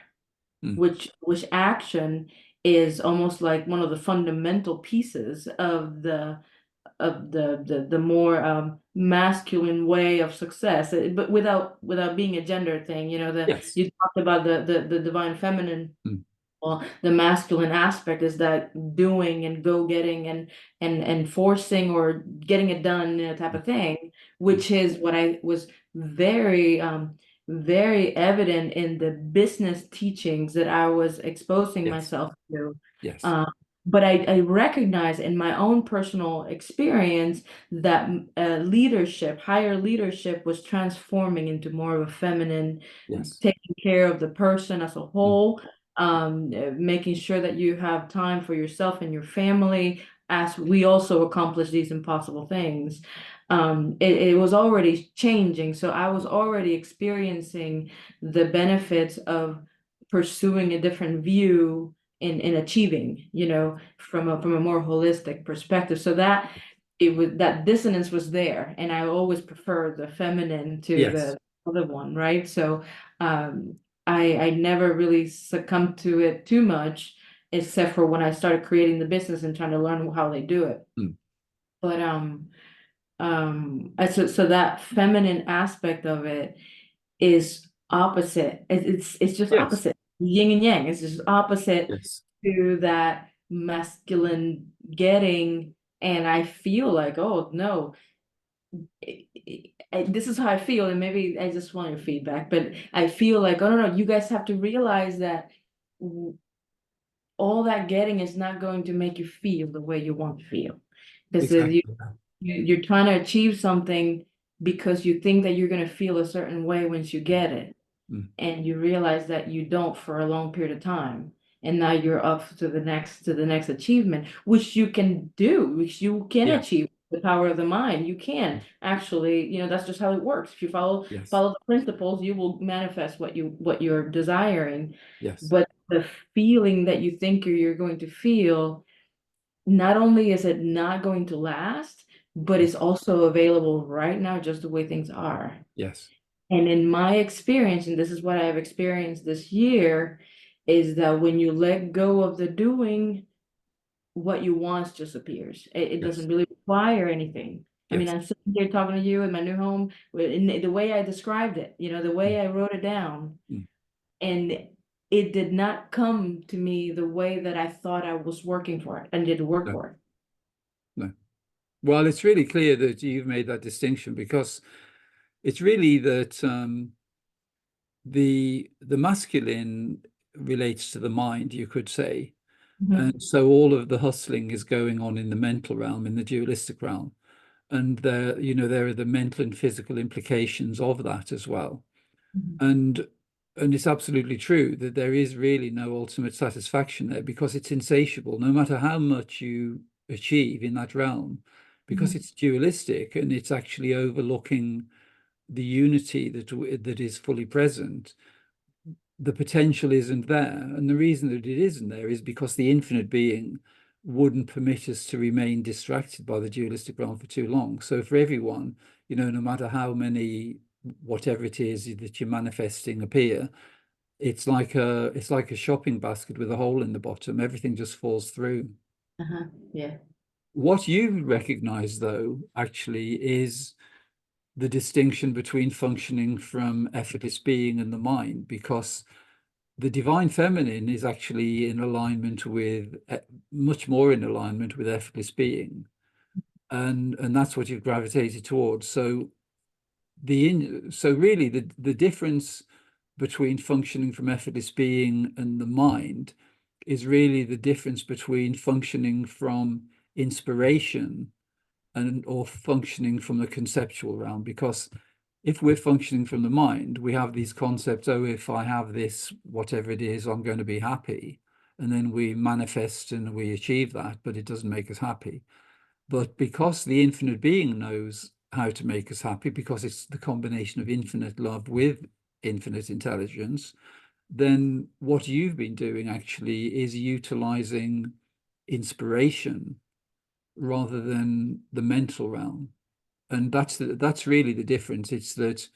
Mm. which action is almost like one of the fundamental pieces of the more masculine way of success, but without being a gender thing. The Yes. you talked about the divine feminine. Mm. Well, the masculine aspect is that doing and go getting and forcing or getting it done, type Mm. of thing, Mm. which is what I was very evident in the business teachings that I was exposing Yes. myself to. Yes. Uh, but I recognize in my own personal experience that leadership, higher leadership, was transforming into more of a feminine, Yes. taking care of the person as a Mm. whole, making sure that you have time for yourself and your family as we also accomplish these impossible things. It was already changing, so I was already experiencing the benefits of pursuing a different view in achieving, from a more holistic perspective. So that it was that dissonance was there, and I always prefer the feminine to Yes. the other one, right? So um, I never really succumbed to it too much, except for when I started creating the business and trying to learn how they do it. Mm. But so that feminine aspect of it is opposite. It's just Yes. opposite. Yin and yang. It's just opposite Yes. to that masculine getting. And I feel like, oh no, this is how I feel, and maybe I just want your feedback, but I feel like, oh no, you guys have to realize that all that getting is not going to make you feel the way you want to feel. Because Exactly. you're trying to achieve something because you think that you're going to feel a certain way once you get it, Mm. and you realize that you don't for a long period of time, and now you're up to the next achievement, which you can do, which you can Yeah. achieve with the power of the mind. You can actually, that's just how it works. If you follow Yes. follow the principles, you will manifest what you're desiring. Yes. But the feeling that you think you're going to feel, not only is it not going to last, but Mm. it's also available right now, just the way things are. Yes. And in my experience, and this is what I've experienced this year, is that when you let go of the doing, what you want just appears. It Yes. doesn't really require anything. I mean, Yes. I'm sitting here talking to you in my new home, in the way I described it, the Mm. way I wrote it down, Mm. and it did not come to me the way that I thought I was working for it and did work No. for it. No. Well, it's really clear that you've made that distinction, because it's really that the masculine relates to the mind, you could say. Mhm, And so all of the hustling is going on in the mental realm, in the dualistic realm. And there are the mental and physical implications of that as well. mhm, And and it's absolutely true that there is really no ultimate satisfaction there, because it's insatiable, no matter how much you achieve in that realm, because mhm, it's dualistic and it's actually overlooking the unity that is fully present. The potential isn't there. And the reason that it isn't there is because the infinite being wouldn't permit us to remain distracted by the dualistic realm for too long. So for everyone, no matter how many, whatever it is that you're manifesting appear, it's like a shopping basket with a hole in the bottom. Everything just falls through. yeah. What you recognize, though, actually is the distinction between functioning from effortless being and the mind, because the divine feminine is actually in alignment with, much more in alignment with effortless being, and that's what you've gravitated towards. So really the difference between functioning from effortless being and the mind is really the difference between functioning from inspiration and or functioning from the conceptual realm. Because if we're functioning from the mind, we have these concepts, oh, if I have this, whatever it is, I'm going to be happy. And then we manifest and we achieve that, but it doesn't make us happy. But because the infinite being knows how to make us happy, because it's the combination of infinite love with infinite intelligence, then what you've been doing actually is utilizing inspiration rather than the mental realm. And that's really the difference. It's that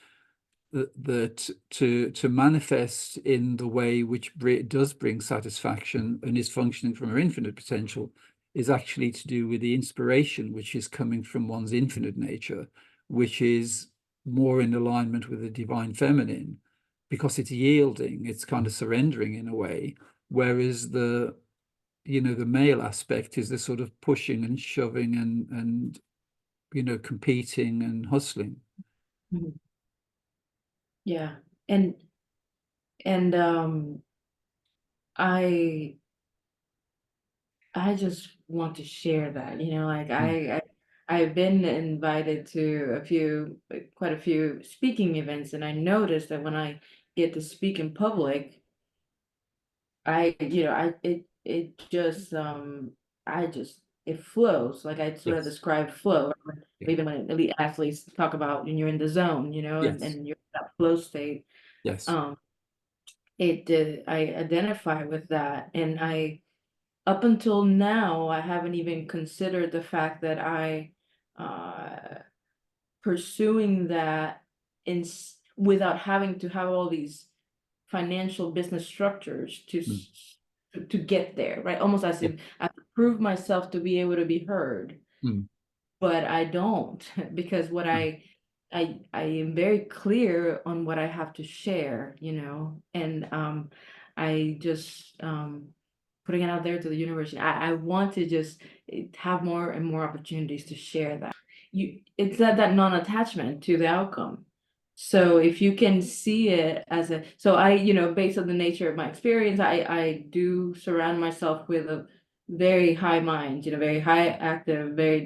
that to manifest in the way which does bring satisfaction and is functioning from our infinite potential is actually to do with the inspiration which is coming from one's infinite nature, which is more in alignment with the divine feminine, because it's yielding, it's kind of surrendering in a way, whereas the the male aspect is the sort of pushing and shoving and competing and hustling. Mhm. Yeah. And and I I just want to share that, like Mm. I've been invited to quite a few speaking events, and I noticed that when I get to speak in public, it just it flows. Like I sort of Yes. describe flow, or Yeah. even when elite athletes talk about when you're in the zone, Yes. and you're in that flow state. Yes. Um, I identify with that, and I up until now, I haven't even considered the fact that uh, pursuing that without having to have all these financial business structures Mm. to get there, right? Almost as Yeah. if I have to prove myself to be able to be heard, Mm. but I don't because Mm. I am very clear on what I have to share, and I just putting it out there to the universe. I want to just have more and more opportunities to share that. It's that non-attachment to the outcome. So if you can see it as so I, based on the nature of my experience, I do surround myself with a very high mind, very high active, very,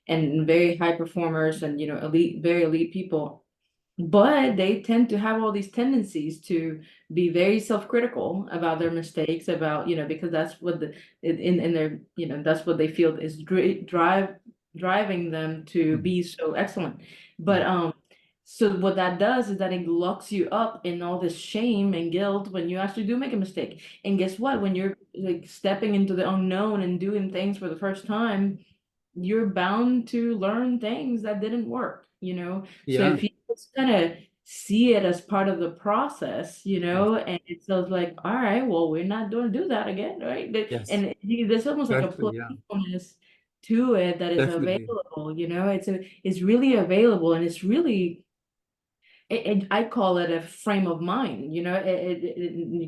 and very high performers and, elite, very elite people. But they tend to have all these tendencies to be very self-critical about their mistakes, about, because that's what in their, that's what they feel is driving them to Mm. be so excellent. But Mm. so what that does is that it locks you up in all this shame and guilt when you actually do make a mistake. And guess what? When you're like stepping into the unknown and doing things for the first time, you're bound to learn things that didn't work, So Yeah. if you just kind of see it as part of the process, Yes. and it feels like, all right, well, we're not going to do that again, right? Yes. And there's almost like a Exactly. Yeah. playfulness to it that is Definitely. available, it's really available, and it's really I call it a frame of mind, you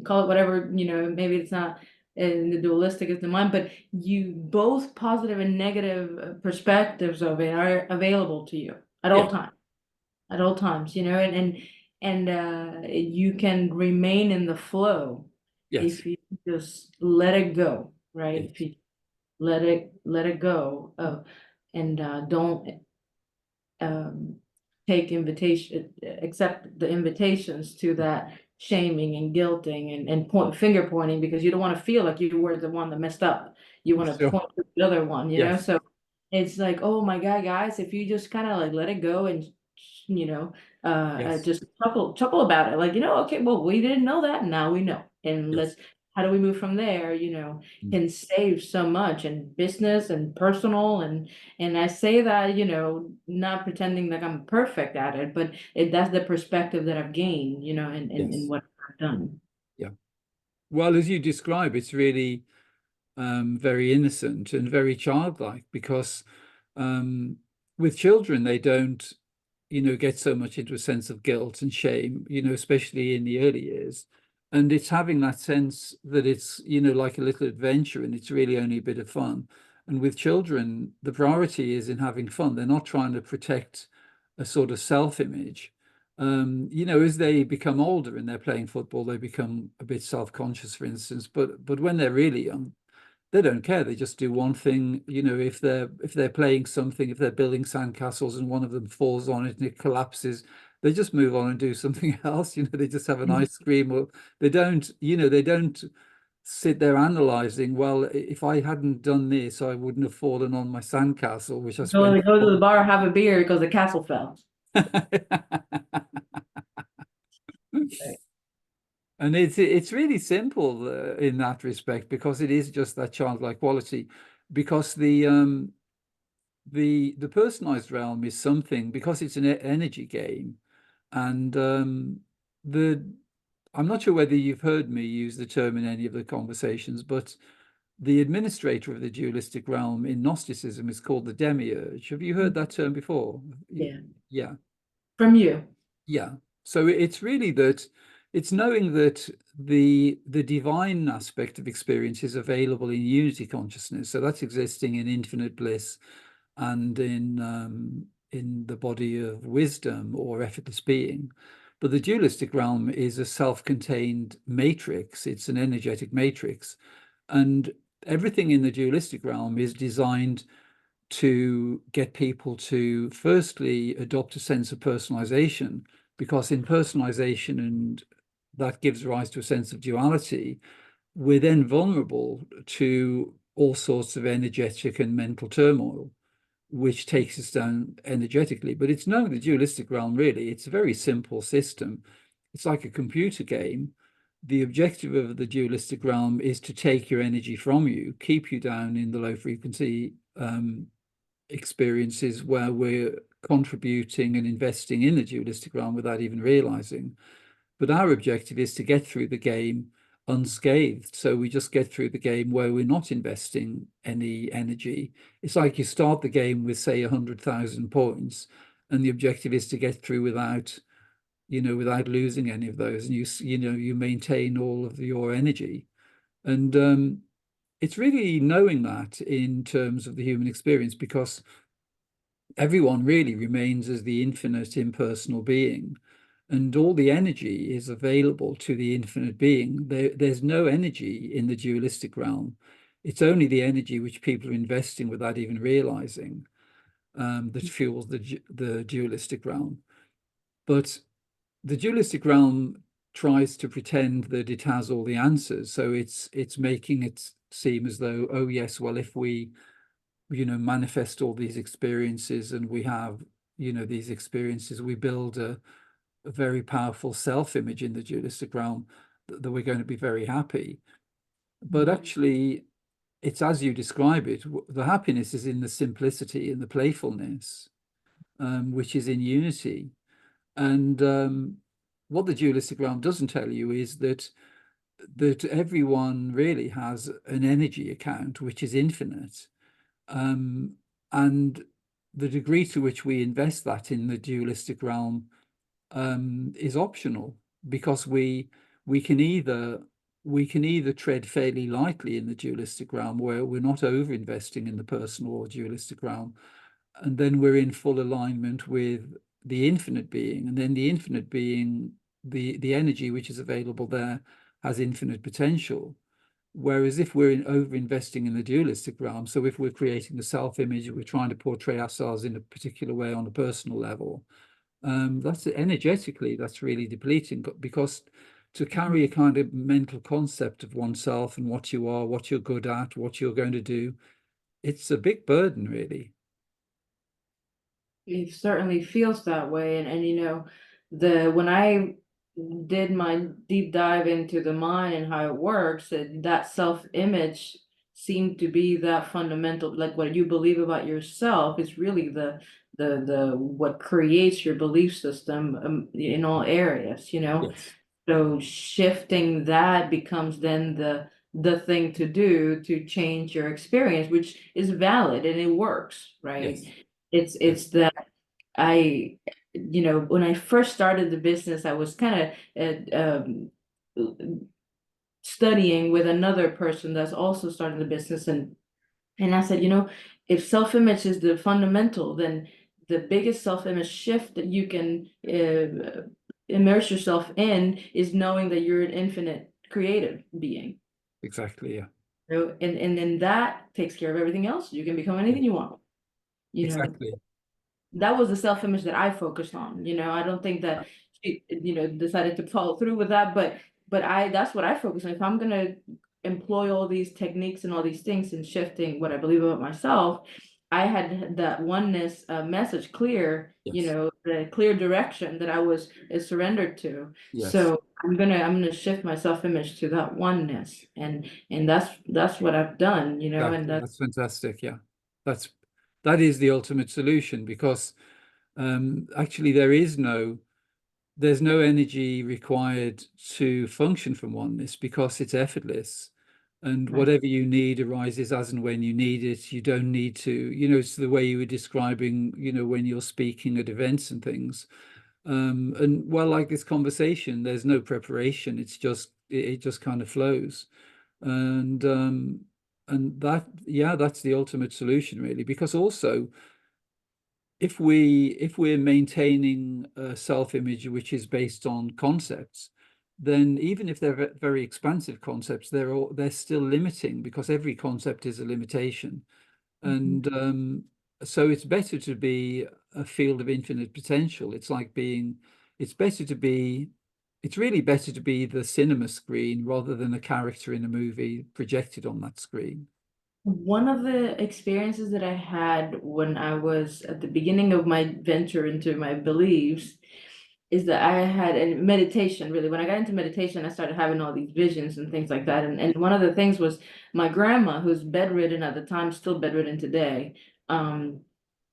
call it whatever, maybe it's not the dualistic is the mind, but you both positive and negative perspectives of it are available to you Yeah. at all times, and you can remain in the flow Yes. if you just let it go, right? If Yes. you let it go, and don't um, take invitation, accept the invitations to that shaming and guilting and finger pointing, because you don't want to feel like you were the one that messed up. You want to Sure. point to the other one, Yes. So it's like, oh my God, guys, if you just kind of like let it go and Yes. just chuckle about it, like, okay, well, we didn't know that, now we know, and Yes. how do we move from there? Mm. Can save so much in business and personal, and I say that, not pretending that I'm perfect at it, but that's the perspective that I've gained, in Yes. what I've done. Yeah. Well, as you describe, it's really very innocent and very childlike, because um, with children, they don't, get so much into a sense of guilt and shame, especially in the early years. And it's having that sense that it's, like a little adventure, and it's really only a bit of fun. And with children, the priority is in having fun. They're not trying to protect a sort of self-image. As they become older and they're playing football, they become a bit self-conscious, for instance. But when they're really young, they don't care. They just do one thing. If they're playing something, if they're building sandcastles and one of them falls on it and it collapses, they just move on and do something else. They just have an Mhm. ice cream, or they don't sit there analyzing, well, if I hadn't done this, I wouldn't have fallen on my sandcastle, which I So spent. they go to the bar, have a beer because the castle fell. Right. And it's really simple in that respect, because it is just that childlike quality. Because the personalized realm is something, because it's an energy game. And the I'm not sure whether you've heard me use the term in any of the conversations, but the administrator of the dualistic realm in Gnosticism is called the demiurge. Have you heard that term before? Yeah. Yeah, From you. yeah. So it's really that it's knowing that the divine aspect of experience is available in unity consciousness. So that's existing in infinite bliss and in the body of wisdom or effortless being. But the dualistic realm is a self-contained matrix. It's an energetic matrix. And everything in the dualistic realm is designed to get people to firstly adopt a sense of personalization, because in personalization, and that gives rise to a sense of duality, we're then vulnerable to all sorts of energetic and mental turmoil, which takes us down energetically. But it's knowing the dualistic realm, really. It's a very simple system. It's like a computer game. The objective of the dualistic realm is to take your energy from you, keep you down in the low frequency experiences where we're contributing and investing in the dualistic realm without even realizing. But our objective is to get through the game unscathed. So we just get through the game where we're not investing any energy. It's like you start the game with, say, 100,000 points, and the objective is to get through without, without losing any of those. And you maintain all of your energy. And it's really knowing that in terms of the human experience, because everyone really remains as the infinite impersonal being, and all the energy is available to the infinite being. There's no energy in the dualistic realm. It's only the energy which people are investing without even realizing, that fuels the dualistic realm. But the dualistic realm tries to pretend that it has all the answers. So it's making it seem as though, oh yes, well, if we manifest all these experiences and we have these experiences, we build a very powerful self-image in the dualistic realm, that we're going to be very happy. But actually, it's as you describe it. The happiness is in the simplicity and the playfulness, which is in unity. And what the dualistic realm doesn't tell you is that everyone really has an energy account which is infinite. And the degree to which we invest that in the dualistic realm is optional, because we can either tread fairly lightly in the dualistic realm, where we're not over investing in the personal or dualistic realm, and then we're in full alignment with the infinite being, and then the infinite being, the energy which is available there, has infinite potential. Whereas if we're over investing in the dualistic realm, so if we're creating a self-image, we're trying to portray ourselves in a particular way on a personal level, that's energetically, that's really depleting, because to carry a kind of mental concept of oneself and what you are, what you're good at, what you're going to do, it's a big burden, really. It certainly feels that way. And the when I did my deep dive into the mind and how it works, that self-image seemed to be that fundamental, like what you believe about yourself is really the what creates your belief system, in all areas, Yes, so shifting that becomes then the thing to do to change your experience, which is valid and it works, right? yes, yes, It's that I, when I first started the business, I was kind of studying with another person that's also starting the business, and I said, if self-image is the fundamental, then the biggest self-image shift that you can immerse yourself in is knowing that you're an infinite creative being. exactly. Yeah, And then that takes care of everything else. You can become yeah, anything you want. You know, exactly. that was the self-image that I focused on. I don't think that she, decided to follow through with that, but that's what I focus on. If I'm gonna employ all these techniques and all these things in shifting what I believe about myself, I had that oneness message clear, Yes, the clear direction that I was surrendered to. yes, So I'm gonna shift my self-image to that oneness, and that's what I've done, and exactly. that's That's fantastic. Yeah, that's that is the ultimate solution, because actually there is no there's no energy required to function from oneness because it's effortless. And Right. whatever you need arises as and when you need it. You don't need to, it's the way you were describing, when you're speaking at events and things. And well, like this conversation, there's no preparation. It just kind of flows. And that, yeah, that's the ultimate solution, really, because also if we're maintaining a self-image which is based on concepts, then even if they're very expansive concepts, they're still limiting because every concept is a limitation. Mhm. And so it's better to be a field of infinite potential. It's better to be, it's really better to be the cinema screen rather than a character in a movie projected on that screen. One of the experiences that I had when I was at the beginning of my venture into my beliefs is that I had in meditation, really. When I got into meditation, I started having all these visions and things like that. And one of the things was my grandma, who's bedridden at the time, still bedridden today. Um,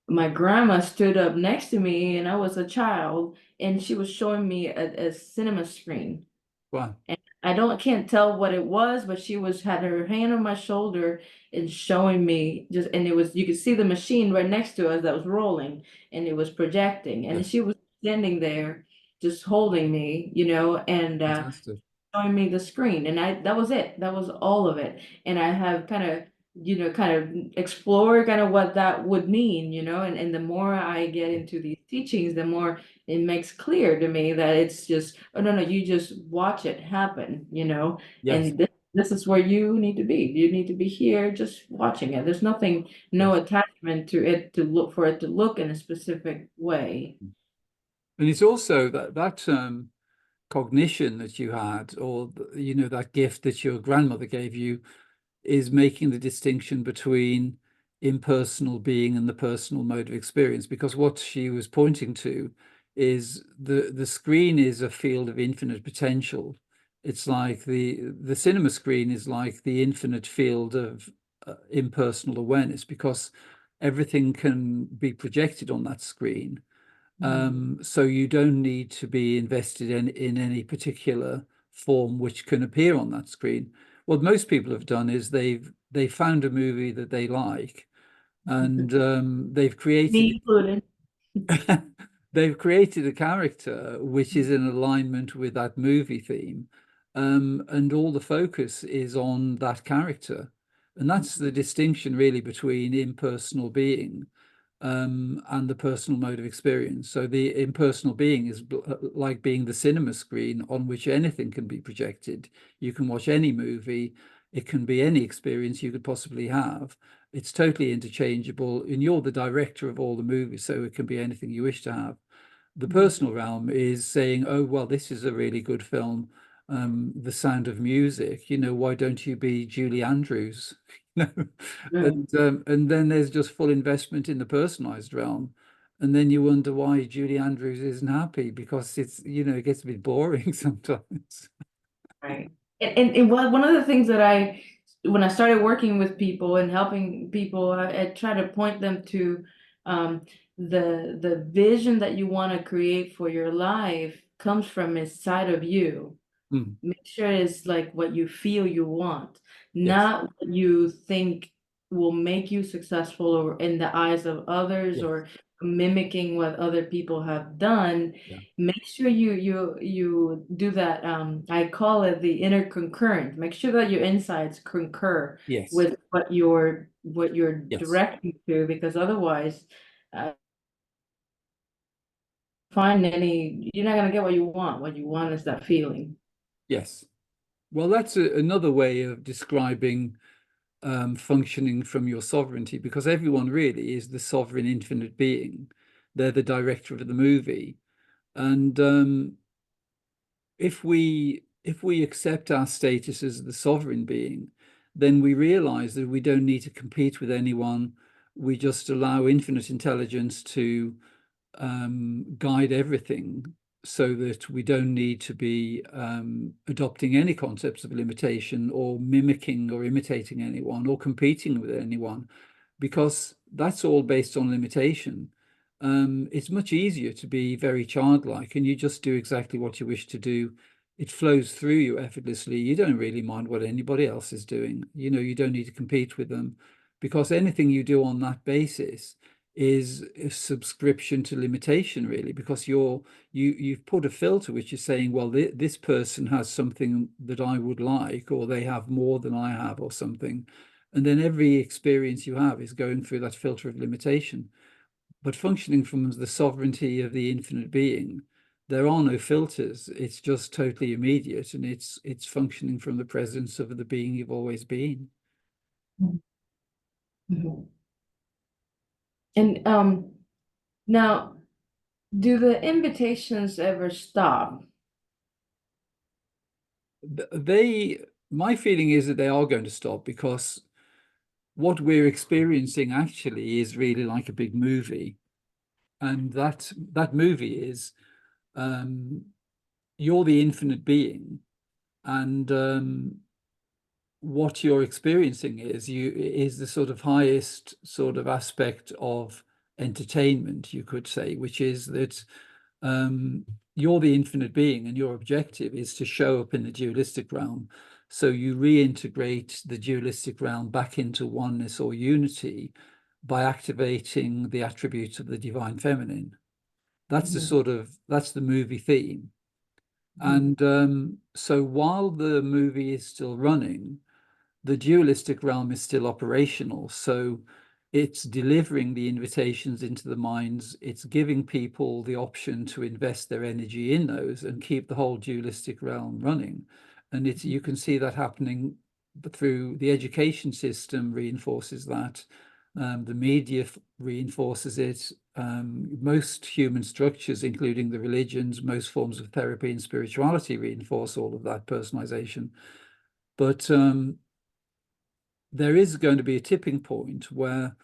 my grandma stood up next to me and I was a child, and she was showing me a cinema screen. Wow. And can't tell what it was, but she was had her hand on my shoulder and showing me just, and it was, you could see the machine right next to us that was rolling and it was projecting. And Yes. she was standing there just holding me, and Fantastic. showing me the screen, and that was it. That was all of it. And I have kind of explored kind of what that would mean, and the more I get into these teachings, the more it makes clear to me that it's just, oh no, no, you just watch it happen, Yes. and this is where you need to be. You need to be here just watching it. There's nothing, no Yes. attachment to it to look for it to look in a specific way. And it's also that cognition that you had, or that gift that your grandmother gave you, is making the distinction between impersonal being and the personal mode of experience. Because what she was pointing to is the screen is a field of infinite potential. It's like the cinema screen is like the infinite field of impersonal awareness because everything can be projected on that screen. Mhm. So you don't need to be invested in any particular form which can appear on that screen. What most people have done is they found a movie that they like, and they've Me created included. they've created a character which is in alignment with that movie theme, and all the focus is on that character, and that's the distinction really between impersonal being and the personal mode of experience. So the impersonal being is like being the cinema screen on which anything can be projected. You can watch any movie. It can be any experience you could possibly have. It's totally interchangeable, and you're the director of all the movies, so it can be anything you wish to have. The personal realm is saying, oh, well, this is a really good film. The Sound of Music, why don't you be Julie Andrews? You know, Mhm. and then there's just full investment in the personalized realm. And then you wonder why Julie Andrews isn't happy because it gets a bit boring sometimes. Right. And one of the things that when I started working with people and helping people, I try to point them to um, the vision that you want to create for your life comes from inside of you. Mm, Make sure it's like what you feel you want, yes, not what you think will make you successful or in the eyes of others yes, or mimicking what other people have done. yeah, Make sure you do that. I call it the inner concurrent. Make sure that your insides concur yes, with what you're yes, directing to, because otherwise, uh, you're not gonna get what you want. What you want is that feeling. yes. Well, that's another way of describing functioning from your sovereignty, because everyone really is the sovereign infinite being. They're the director of the movie. And if we accept our status as the sovereign being, then we realize that we don't need to compete with anyone. We just allow infinite intelligence to guide everything so that we don't need to be adopting any concepts of limitation or mimicking or imitating anyone or competing with anyone, because that's all based on limitation. it's much easier to be very childlike, and you just do exactly what you wish to do. It flows through you effortlessly. You don't really mind what anybody else is doing. You don't need to compete with them, because anything you do on that basis is a subscription to limitation, really, because you've put a filter which is saying, well, this person has something that I would like, or they have more than I have, or something. And then every experience you have is going through that filter of limitation. But functioning from the sovereignty of the infinite being, there are no filters. It's just totally immediate, and it's functioning from the presence of the being you've always been. Mhm. And now, do the invitations ever stop? My feeling is that they are going to stop, because what we're experiencing actually is really like a big movie. And that movie is, you're the infinite being, and what you're experiencing is the sort of highest sort of aspect of entertainment, you could say, which is that um, you're the infinite being, and your objective is to show up in the dualistic realm. So you reintegrate the dualistic realm back into oneness or unity by activating the attributes of the divine feminine. Mhm. That's the movie theme. Mhm. And so while the movie is still running, the dualistic realm is still operational. So it's delivering the invitations into the minds. It's giving people the option to invest their energy in those and keep the whole dualistic realm running. And you can see that happening through the education system reinforces that. The media reinforces it. Most human structures, including the religions, most forms of therapy and spirituality, reinforce all of that personalization. But there is going to be a tipping point where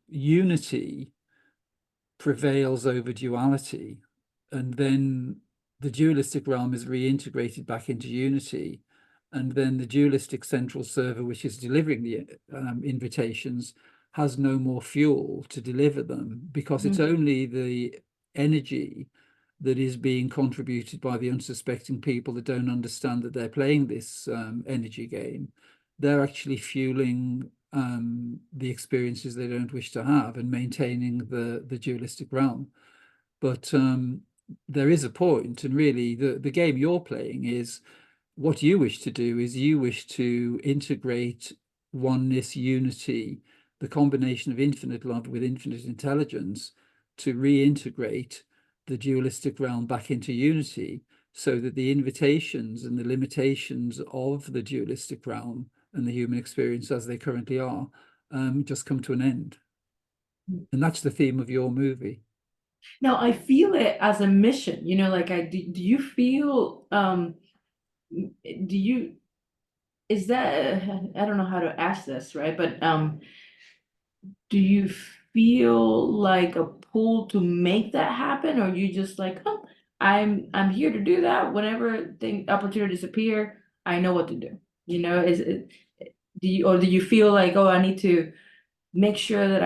unity prevails over duality, and then the dualistic realm is reintegrated back into unity, and then the dualistic central server, which is delivering the invitations, has no more fuel to deliver them, because it's Mhm. only the energy that is being contributed by the unsuspecting people that don't understand that they're playing this energy game. They're actually fueling the experiences they don't wish to have, and maintaining the dualistic realm. But there is a point, and really the game you're playing is, what you wish to do is you wish to integrate oneness, unity, the combination of infinite love with infinite intelligence, to reintegrate the dualistic realm back into unity, so that the invitations and the limitations of the dualistic realm and the human experience as they currently are just come to an end. And that's the theme of your movie. Now, I feel it as a mission, like do you feel do you is that I don't know how to ask this, right? But do you feel like a pull to make that happen, or you just like, oh, I'm here to do that. Whenever opportunities appear, I know what to do. Is it do you feel like, oh, I need to make sure that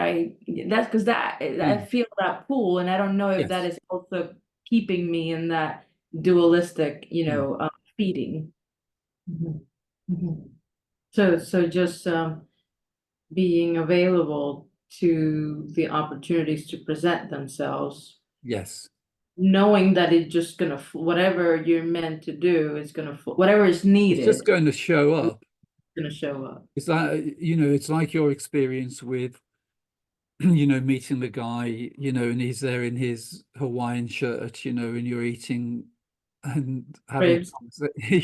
that's because that I Mm. feel that pull, and I don't know if that Yes. is also keeping me in that dualistic, Mm. feeding. Mhm. Mhm. So just being available to the opportunities to present themselves, Yes. knowing that it's just gonna whatever you're meant to do is gonna whatever is It's just needed going to show is up. gonna show up. It's like, it's like your experience with, meeting the guy, and he's there in his Hawaiian shirt, and you're eating and having Ribs,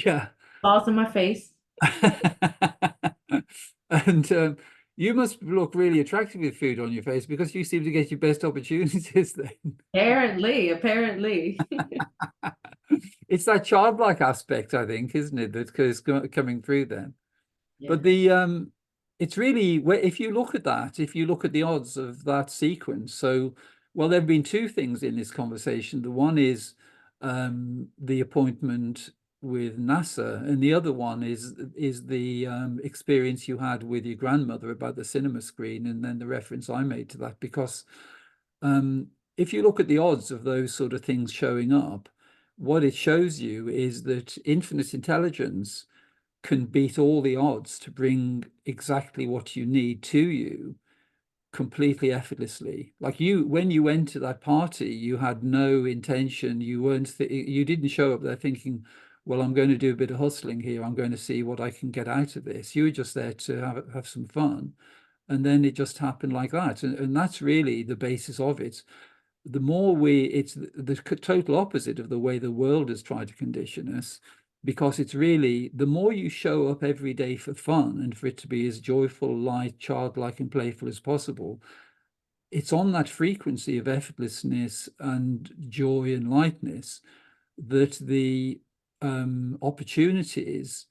yeah. balls in my face. And you must look really attractive with food on your face, because you seem to get your best opportunities then. Apparently. It's that childlike aspect, I think, isn't it, that is coming through then. But Yes. it's really, if you look at that, if you look at the odds of that sequence, so, well, there have been two things in this conversation. The one is the appointment with NASA, and the other one is the experience you had with your grandmother about the cinema screen, and then the reference I made to that, because if you look at the odds of those sort of things showing up, what it shows you is that infinite intelligence can beat all the odds to bring exactly what you need to you completely effortlessly. Like you, when you went to that party, you had no intention. You didn't show up there thinking, well, I'm going to do a bit of hustling here. I'm going to see what I can get out of this. You were just there to have some fun. And then it just happened like that. And that's really the basis of it. The more it's the total opposite of the way the world has tried to condition us, because it's really the more you show up every day for fun and for it to be as joyful, light, childlike, and playful as possible, it's on that frequency of effortlessness and joy and lightness that the opportunities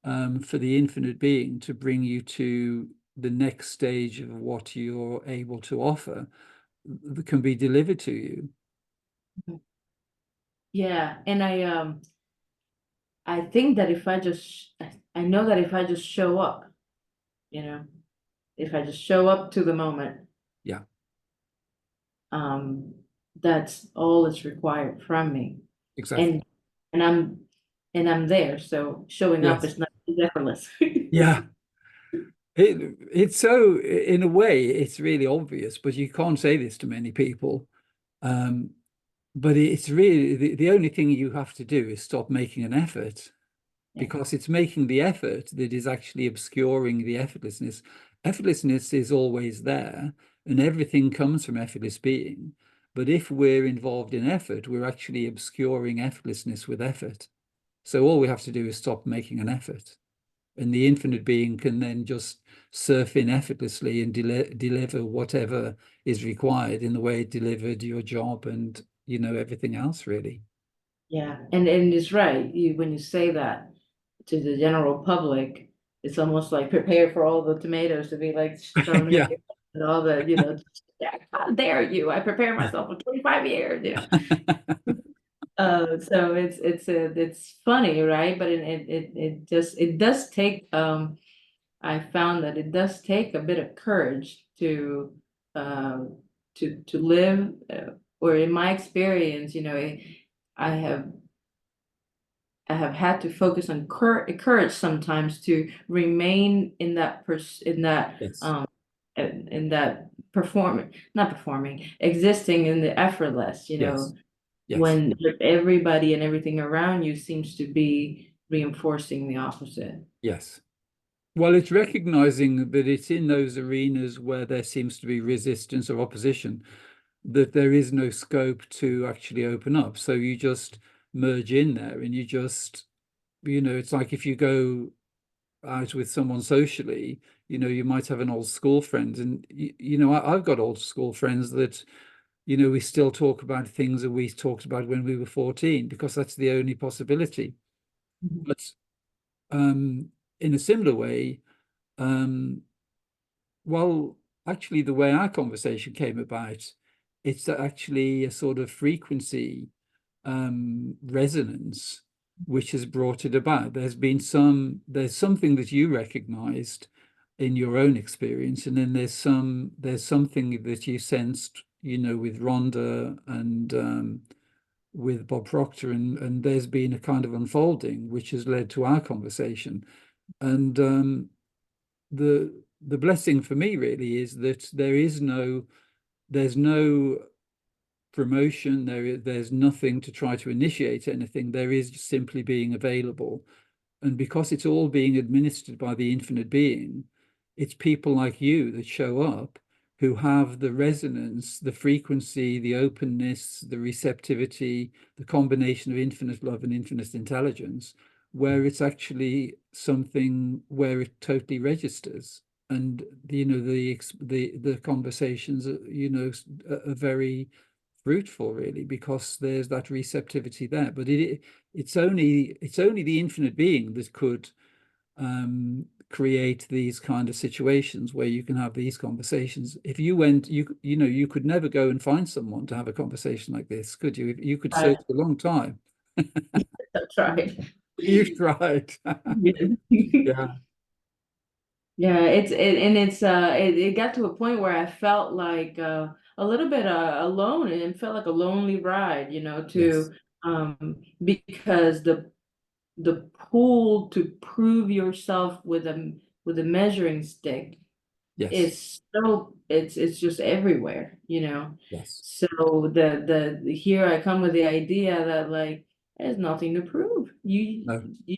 for the infinite being to bring you to the next stage of what you're able to offer that can be delivered to you. Yeah, and I think that if I know that if I just show up, you know, if I just show up to the moment, Yeah, um, that's all that's required from me. exactly. And and I'm and I'm there. So showing up Yes. is not effortless. Yeah. It's so, in a way, it's really obvious, but you can't say this to many people. Um, but it's really the only thing you have to do is stop making an effort, Yeah. because it's making the effort that is actually obscuring the effortlessness. Effortlessness is always there, and everything comes from effortless being. But if we're involved in effort, we're actually obscuring effortlessness with effort. So all we have to do is stop making an effort, and the infinite being can then just surf in effortlessly and deliver whatever is required in the way it delivered your job and everything else, really. Yeah, and it's right. When you say that to the general public, it's almost like prepare for all the tomatoes to be like thrown at Yeah. you and all the, "Yeah, how dare you? I prepare myself for 25 years. So it's funny, right? But it does take I found that it does take a bit of courage um to live, or in my experience, I have I have had to focus on courage sometimes to remain in Yes. in that performing, not performing, existing in the effortless, Yes. Yes. when everybody and everything around you seems to be reinforcing the opposite. Yes. Well, it's recognizing that it's in those arenas where there seems to be resistance or opposition that there is no scope to actually open up. So you just merge in there, and you just, it's like if you go out with someone socially, you might have an old school friend. And, I've got old school friends that, we still talk about things that we talked about when we were 14, because that's the only possibility. Mhm. But in a similar way, um, well, actually, the way our conversation came about, it's actually a sort of frequency resonance which has brought it about. There's something that you recognized in your own experience, and then there's something that you sensed, with Rhonda and with Bob Proctor, and there's been a kind of unfolding which has led to our conversation. And the blessing for me really is that there's no promotion, there's nothing to try to initiate anything. There is just simply being available. And because it's all being administered by the infinite being, it's people like you that show up who have the resonance, the frequency, the openness, the receptivity, the combination of infinite love and infinite intelligence, where it's actually something where it totally registers. And the conversations are very fruitful, really, because there's that receptivity there. But it's only the infinite being that could create these kind of situations where you can have these conversations. If you went, you could never go and find someone to have a conversation like this, could you? You could Right. search a long time. That's right. You've tried. Yeah. Yeah. Yeah, it got to a point where I felt like a little bit alone and felt like a lonely ride, Yes. because the pull to prove yourself with a measuring stick Yes. is so it's just everywhere. Yes. So the here I come with the idea that like there's nothing to prove. No, You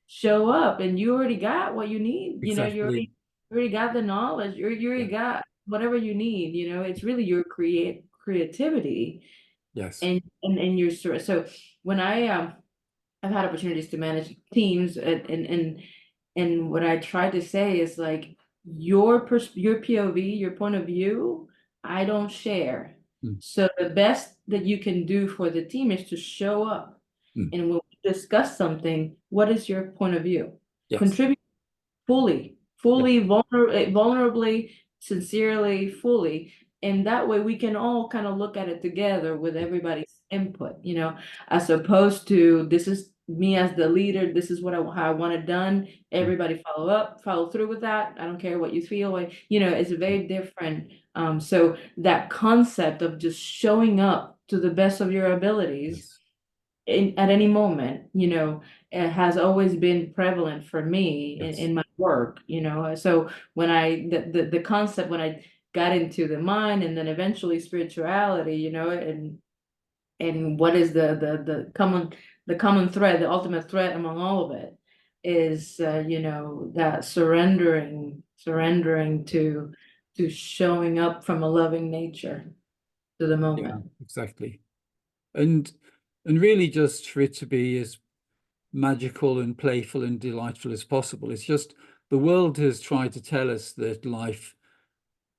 show up and you already got what you need. exactly. You already got the knowledge. You already Yeah. got whatever you need. It's really your creativity Yes. and your so when I've had opportunities to manage teams and what I try to say is like your POV, your point of view, I don't share. Mm. So the best that you can do for the team is to show up. Mm. And when we discuss something, what is your point of view? Yes. Contribute fully, Yeah. vulnerably, sincerely, fully. And that way we can all kind of look at it together with everybody's input, as opposed to this is me as the leader, this is how I want it done. Mm. Everybody follow through with that. I don't care what you feel like, it's Mm. very different. So that concept of just showing up to the best of your abilities Yes. at any moment, it has always been prevalent for me Yes. in my work, So when the concept, when I got into the mind and then eventually spirituality, and what is the common thread, the ultimate thread among all of it is, that surrendering to showing up from a loving nature to the Yeah, moment. exactly. And really just for it to be as magical and playful and delightful as possible. It's just the world has tried to tell us that life,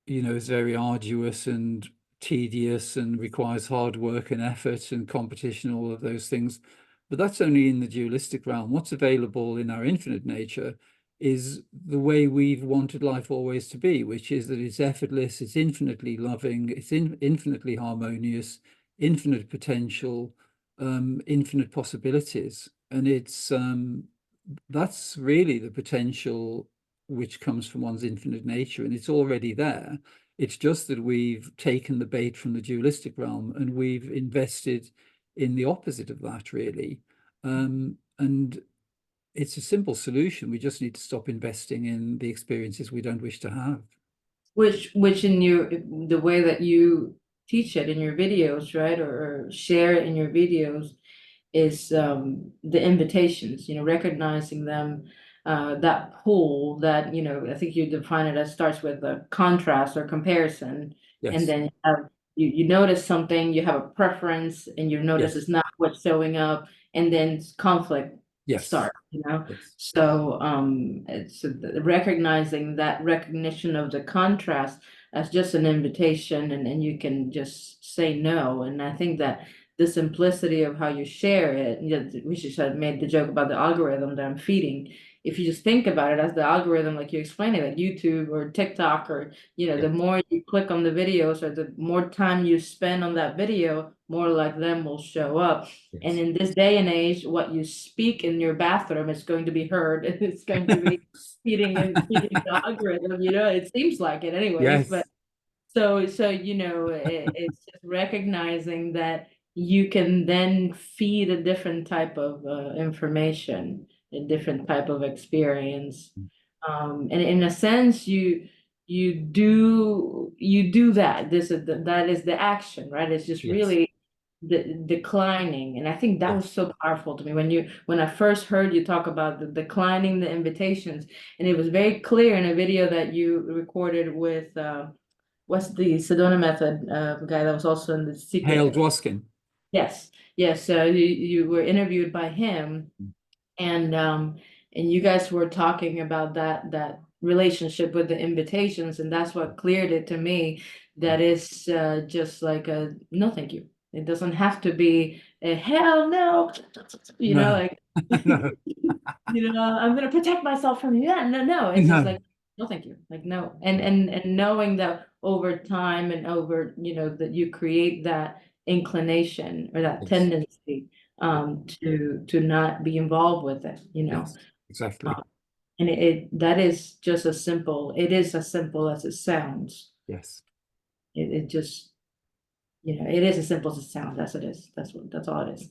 is very arduous and tedious and requires hard work and effort and competition, all of those things. But that's only in the dualistic realm. What's available in our infinite nature is the way we've wanted life always to be, which is that it's effortless, it's infinitely loving, it's infinitely harmonious, infinite potential, infinite possibilities. And that's really the potential which comes from one's infinite nature, and it's already there. It's just that we've taken the bait from the dualistic realm and we've invested in the opposite of that, really. And it's a simple solution. We just need to stop investing in the experiences we don't wish to have. Which in the way that you teach it in your videos, right, or share it in your videos, is the invitations, recognizing them, that pull that, I think you define it as starts with a contrast or comparison, and Yes, then you notice something, you have a preference, and you notice yes, it's not what's showing up, and then conflict yes, start. yes, So it's recognizing that recognition of the contrast as just an invitation, and you can just say no. And I think that the simplicity of how you share it, we should have made the joke about the algorithm that I'm feeding. If you just think about it as the algorithm, like you explained it, like YouTube or TikTok, or yes, the more you click on the videos or the more time you spend on that video, more like them will show up. And yes. in this day and age, what you speak in your bathroom is going to be heard, and it's going to be feeding the algorithm. It seems like it, anyways. But Yes, it's just recognizing that you can then feed a different type of information, a different type of experience, and in a sense, you do that. That is the action, right? It's just yes. really declining, and I think that Yes. was so powerful to me when I first heard you talk about the declining the invitations, and it was very clear in a video that you recorded with what's the Sedona method guy that was also in the Hail secret. Dwoskin. Yes, yes. So you were interviewed by him, and you guys were talking about that relationship with the invitations, and that's what cleared it to me. That is just like a no, thank you. It doesn't have to be a hell no, No, like no, I'm gonna protect myself from you. Yeah, no, no. It's just no. like no, thank you. Like no, and knowing that over time and over, that you create that inclination or that Yes, tendency to not be involved with it. yes, exactly. Um, and that is just it is as simple as it sounds. Yes. It just You know, it is as simple as it sounds. That's all it is.